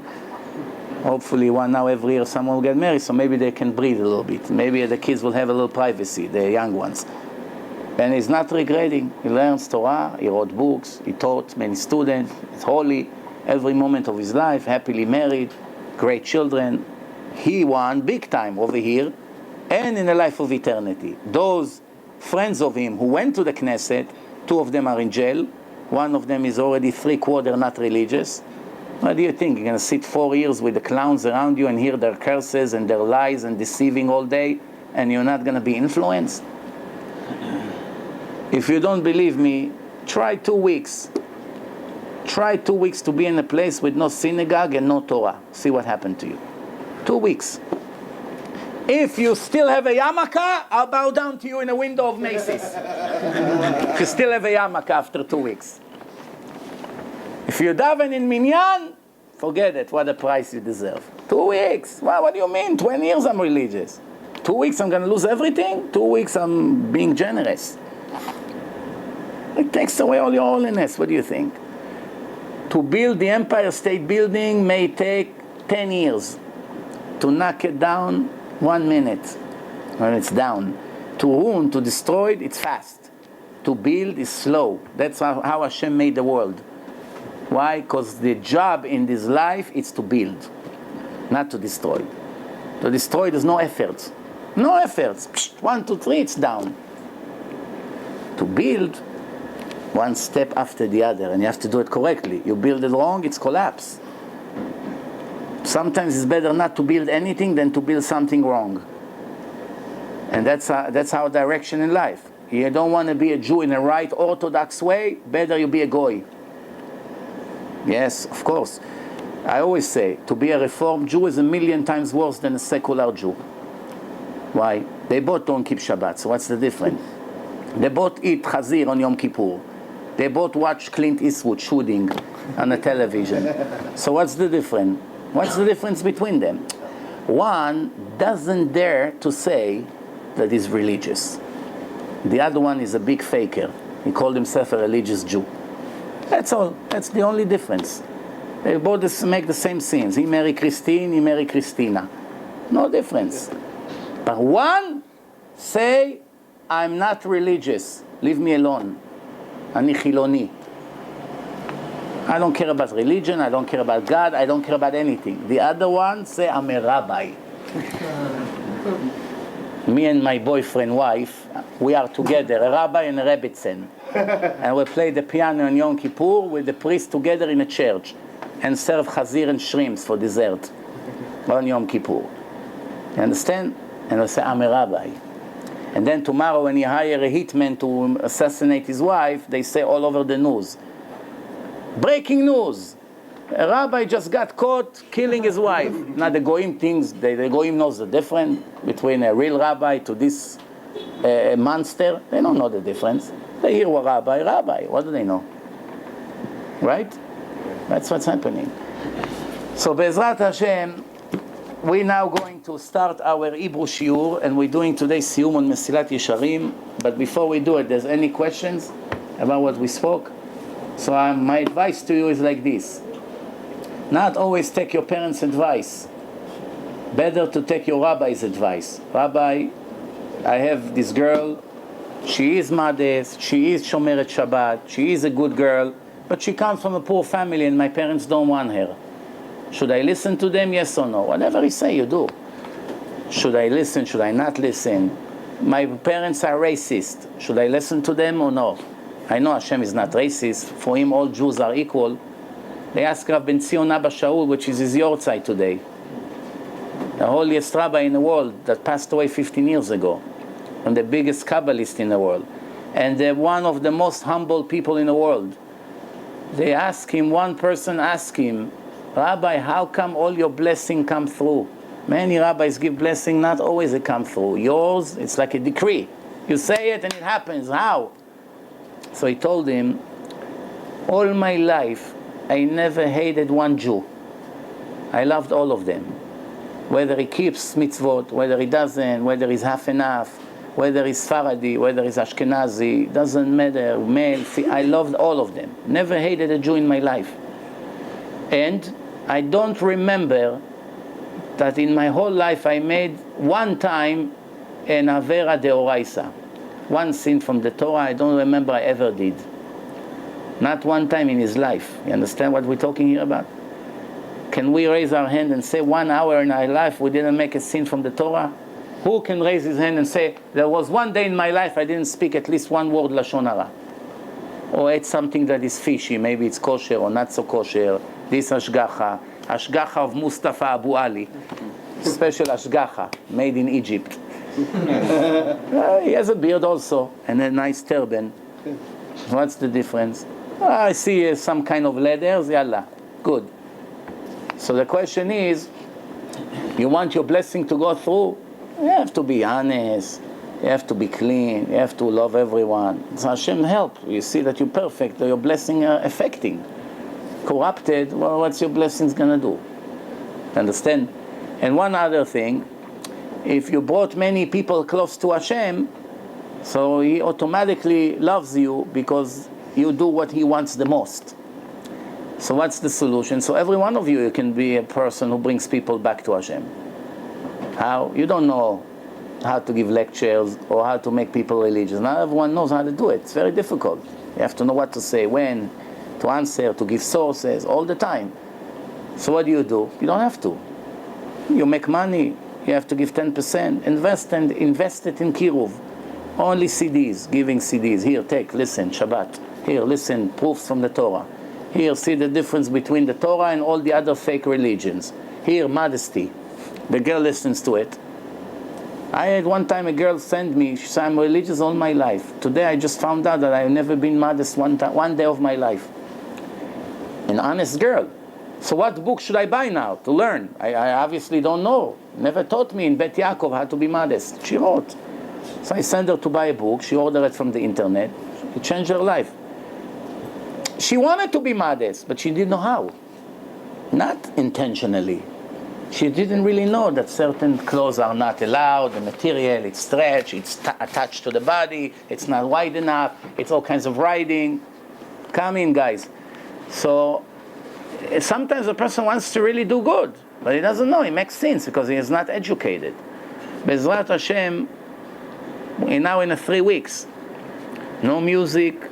Hopefully one now every year someone will get married, so maybe they can breathe a little bit. Maybe the kids will have a little privacy, the young ones. And he's not regretting. He learns Torah, he wrote books, he taught many students, he's holy, every moment of his life, happily married, great children. He won big time over here, and in the life of eternity. Those friends of him who went to the Knesset, 2 of them are in jail, 1 of them is already 3/4 not religious. What do you think? You're going to sit 4 years with the clowns around you and hear their curses and their lies and deceiving all day, and you're not going to be influenced? If you don't believe me, try 2 weeks. Try 2 weeks to be in a place with no synagogue and no Torah. See what happened to you. 2 weeks. If you still have a yarmulke, I'll bow down to you in a window of Macy's. If you still have a yarmulke after 2 weeks. If you daven in minyan, forget it, what a price you deserve. 2 weeks. Well, what do you mean? 20 years I'm religious. 2 weeks I'm going to lose everything? 2 weeks I'm being generous. It takes away all your holiness. What do you think? To build the Empire State Building may take 10 years. To knock it down, 1 minute when it's down. To ruin, to destroy it, it's fast. To build is slow. That's how Hashem made the world. Why? Because the job in this life is to build, not to destroy. To destroy, there's no efforts. No efforts. 1, 2, 3, it's down. To build, 1 step after the other, and you have to do it correctly. You build it wrong, it's collapse. Sometimes it's better not to build anything than to build something wrong. And that's our direction in life. You don't want to be a Jew in a right orthodox way, better you be a goy. Yes, of course. I always say, to be a Reformed Jew is 1,000,000 times worse than a secular Jew. Why? They both don't keep Shabbat, so what's the difference? They both eat chazir on Yom Kippur. They both watch Clint Eastwood shooting on the television. So what's the difference? What's the difference between them? One doesn't dare to say that he's religious. The other one is a big faker. He called himself a religious Jew. That's all. That's the only difference. They both make the same sins. He married Christine, he married Christina. No difference. But one say, I'm not religious. Leave me alone. Ani chiloni. I don't care about religion, I don't care about God, I don't care about anything. The other one say, I'm a rabbi. Me and my boyfriend wife, we are together, a rabbi and a rebbitzin. And we play the piano on Yom Kippur with the priest together in a church and serve chazir and shrimps for dessert on Yom Kippur. You understand? And I say, I'm a rabbi. And then tomorrow when you hire a hitman to assassinate his wife, they say all over the news, breaking news, a rabbi just got caught killing his wife. Now the goyim thinks, the goyim knows the difference between a real rabbi to this monster. They don't know the difference. They hear what rabbi, what do they know? Right? That's what's happening. So Be'ezrat Hashem, we're now going to start our Hebrew shiur, and we're doing today's siyum on Mesilat Yesharim. But before we do it, there's any questions about what we spoke? So my advice to you is like this. Not always take your parents' advice. Better to take your rabbi's advice. Rabbi, I have this girl, she is modest, she is Shomeret Shabbat, she is a good girl, but she comes from a poor family and my parents don't want her. Should I listen to them, yes or no? Whatever he say, you do. Should I listen, should I not listen? my parents are racist. Should I listen to them or no? I know Hashem is not racist. For him, all Jews are equal. They asked Rav Ben Zion Abba Shaul, which is his yortzeit today, the holiest rabbi in the world that passed away 15 years ago, and the biggest Kabbalist in the world, and one of the most humble people in the world. They asked him, one person asked him, Rabbi, how come all your blessing come through? Many rabbis give blessing, not always it come through. Yours, it's like a decree. You say it and it happens. How? So he told him, all my life, I never hated one Jew. I loved all of them. Whether he keeps mitzvot, whether he doesn't, whether he's half and half, whether he's Faradi, whether he's Ashkenazi, doesn't matter, male, I loved all of them. Never hated a Jew in my life. And I don't remember that in my whole life I made one time an Avera Deoraisa. One sin from the Torah I don't remember I ever did. Not one time in his life. You understand what we're talking here about? Can we raise our hand and say 1 hour in our life we didn't make a sin from the Torah? Who can raise his hand and say, there was one day in my life I didn't speak at least one word Lashon Hara? Or ate something that is fishy, maybe it's kosher or not so kosher. This Ashgacha of Mustafa Abu Ali. Special Ashgacha, made in Egypt. He has a beard also, and a nice turban. What's the difference? I see some kind of leathers, yalla, good. So the question is, you want your blessing to go through? You have to be honest, you have to be clean, you have to love everyone. So Hashem help. You see that you're perfect, that your blessing are affecting. Corrupted, well, what's your blessings gonna do? Understand? And one other thing, if you brought many people close to Hashem, so He automatically loves you because you do what He wants the most. So what's the solution? So every one of you can be a person who brings people back to Hashem. How? You don't know how to give lectures or how to make people religious. Not everyone knows how to do it. It's very difficult. You have to know what to say, when, to answer, to give sources, all the time. So what do? You don't have to. You make money, you have to give 10%. Invest it in Kiruv. Only CDs, giving CDs. Here, take, listen, Shabbat. Here, listen, proofs from the Torah. Here, see the difference between the Torah and all the other fake religions. Here, modesty. The girl listens to it. I had one time a girl send me, she said, I'm religious all my life. Today I just found out that I've never been modest one day of my life. An honest girl. So what book should I buy now to learn? I obviously don't know. Never taught me in Bet Yaakov how to be modest. She wrote. So I sent her to buy a book. She ordered it from the internet. It changed her life. She wanted to be modest, but she didn't know how. Not intentionally. She didn't really know that certain clothes are not allowed, the material, it's stretched, it's attached to the body, it's not wide enough, it's all kinds of writing. Come in, guys. So sometimes a person wants to really do good, but he doesn't know, he makes sins because he is not educated. Bezrat Hashem, we're now in 3 weeks. No music.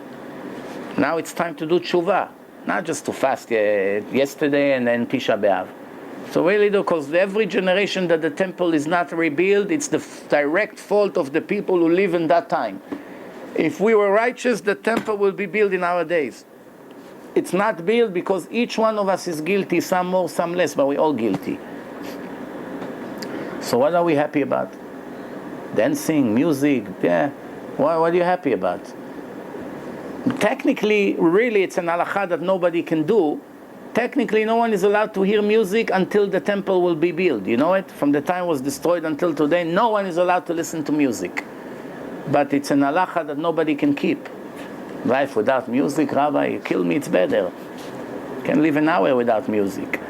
Now it's time to do tshuva. Not just to fast yesterday and then Tisha B'Av. So really do, because every generation that the temple is not rebuilt, it's the direct fault of the people who live in that time. If we were righteous, the temple will be built in our days. It's not built because each one of us is guilty, some more, some less, but we're all guilty. So what are we happy about? Dancing, music, yeah. What are you happy about? Technically, really, it's an halakha that nobody can do. Technically, no one is allowed to hear music until the temple will be built. You know it? From the time it was destroyed until today, no one is allowed to listen to music. But it's an halakha that nobody can keep. Life without music, Rabbi, you kill me, it's better. You can live an hour without music.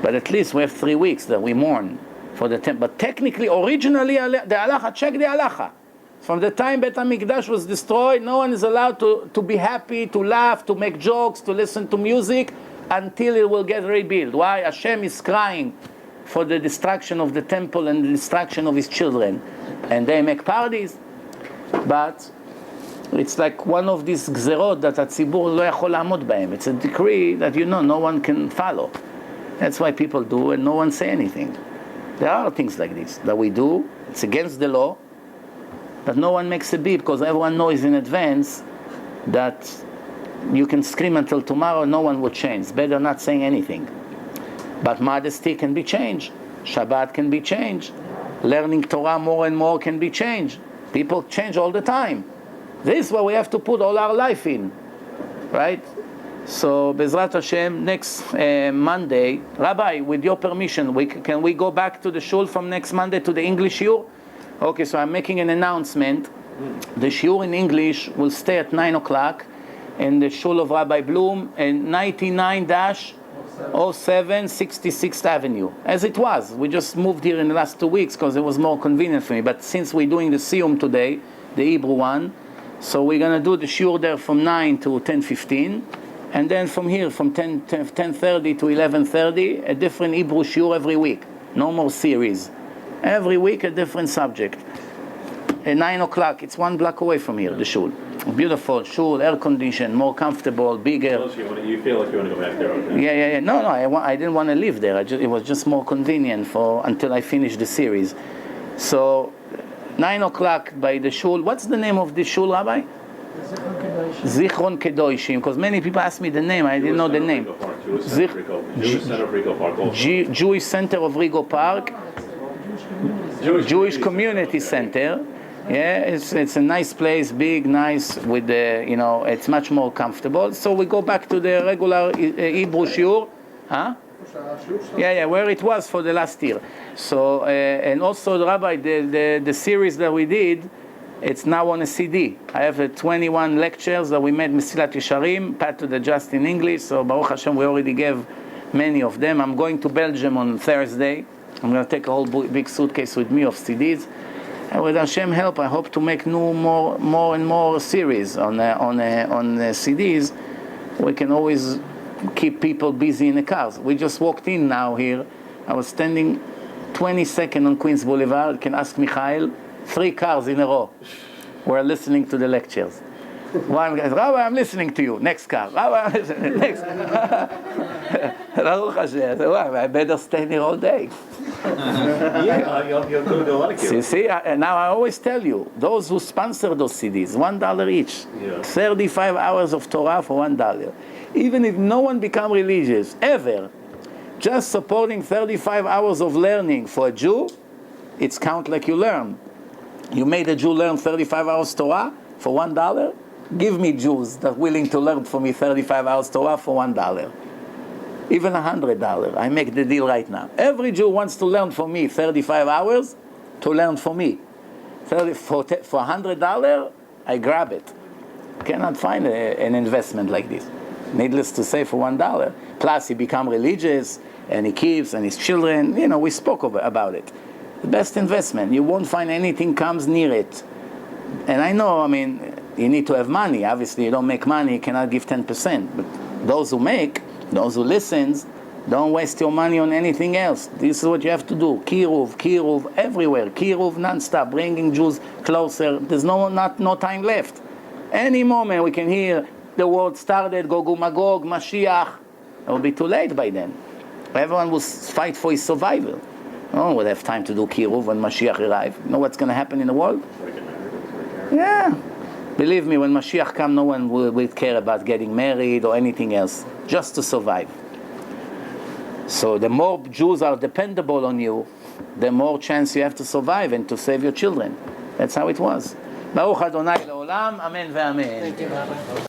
But at least we have 3 weeks that we mourn for the temple. But technically, originally, the halakha, check the halakha. From the time Bet HaMikdash was destroyed, no one is allowed to be happy, to laugh, to make jokes, to listen to music, until it will get rebuilt. Why? Hashem is crying for the destruction of the temple and the destruction of his children. And they make parties. But it's like one of these gzerot that הציבור לא יכול לעמוד בהם. It's a decree that no one can follow. That's why people do and no one say anything. There are things like this that we do. It's against the law. But no one makes a beep because everyone knows in advance that you can scream until tomorrow, no one will change. It's better not saying anything. But modesty can be changed. Shabbat can be changed. Learning Torah more and more can be changed. People change all the time. This is what we have to put all our life in. Right? So, Bezrat Hashem, next Monday, Rabbi, with your permission, can we go back to the shul from next Monday to the English shiur? Okay, so I'm making an announcement. The shiur in English will stay at 9 o'clock in the shul of Rabbi Bloom in 99-07 66th Avenue. As it was. We just moved here in the last 2 weeks because it was more convenient for me. But since we're doing the Siyum today, the Hebrew one, so we're going to do the shiur there from 9 to 10:15. And then from here, from 10:30 to 11:30, a different Hebrew shiur every week. No more series. Every week a different subject. At 9 o'clock, it's 1 block away from here, the shul. Beautiful shul, air conditioned, more comfortable, bigger. You feel like you want to go back there, okay? Yeah. No, I didn't want to live there. It was just more convenient until I finished the series. So, 9 o'clock by the shul. What's the name of the shul, Rabbi? Zichron Kedoshim. Because many people ask me the name. I didn't know the name. Jewish Center of Rigo Park. Jewish Center of Rigo Park. Jewish Community Center. Yeah, it's a nice place, big, nice, with the, it's much more comfortable. So we go back to the regular Hebrew shiur. Huh? Yeah, where it was for the last year. So, and also, Rabbi, the series that we did, it's now on a CD. I have 21 lectures that we made Mesilat Yesharim, Pat to the Just in English. So, Baruch Hashem, we already gave many of them. I'm going to Belgium on Thursday. I'm going to take a whole big suitcase with me of CDs. And with Hashem help, I hope to make more and more series on CDs. We can always keep people busy in the cars. We just walked in now here. I was standing 22nd on Queens Boulevard. You can ask Michael. 3 cars in a row. We're listening to the lectures. One guy says, Rabbi, I'm listening to you. Next car. Rabbi, I'm listening. Next. Baruch Hashem. I said, well, I better stay here all day. You'll do a lot of kids. See, now I always tell you, those who sponsor those CDs, $1 each. Yeah. 35 hours of Torah for $1. Even if no one become religious, ever, just supporting 35 hours of learning for a Jew, it's count like you learn. You made a Jew learn 35 hours Torah for $1? Give me Jews that are willing to learn for me 35 hours Torah for $1. Even $100. I make the deal right now. Every Jew wants to learn for me 35 hours to learn for me. For $100, I grab it. Cannot find an investment like this. Needless to say, for $1. Plus, he become religious, and he keeps, and his children, we spoke about it. The best investment. You won't find anything comes near it. And I know, you need to have money. Obviously, you don't make money, you cannot give 10%. But those who make, those who listens, don't waste your money on anything else. This is what you have to do. Kiruv, everywhere. Kiruv non-stop, bringing Jews closer. There's no time left. Any moment we can hear the word started, Gog Magog, Mashiach. It will be too late by then. Everyone will fight for his survival. No one will have time to do Kiruv when Mashiach arrives. You know what's going to happen in the world? Yeah. Believe me, when Mashiach comes, no one will care about getting married or anything else. Just to survive. So the more Jews are dependable on you, the more chance you have to survive and to save your children. That's how it was. Baruch Adonai Le'olam, Amen ve'amen. Thank you, Rabbi.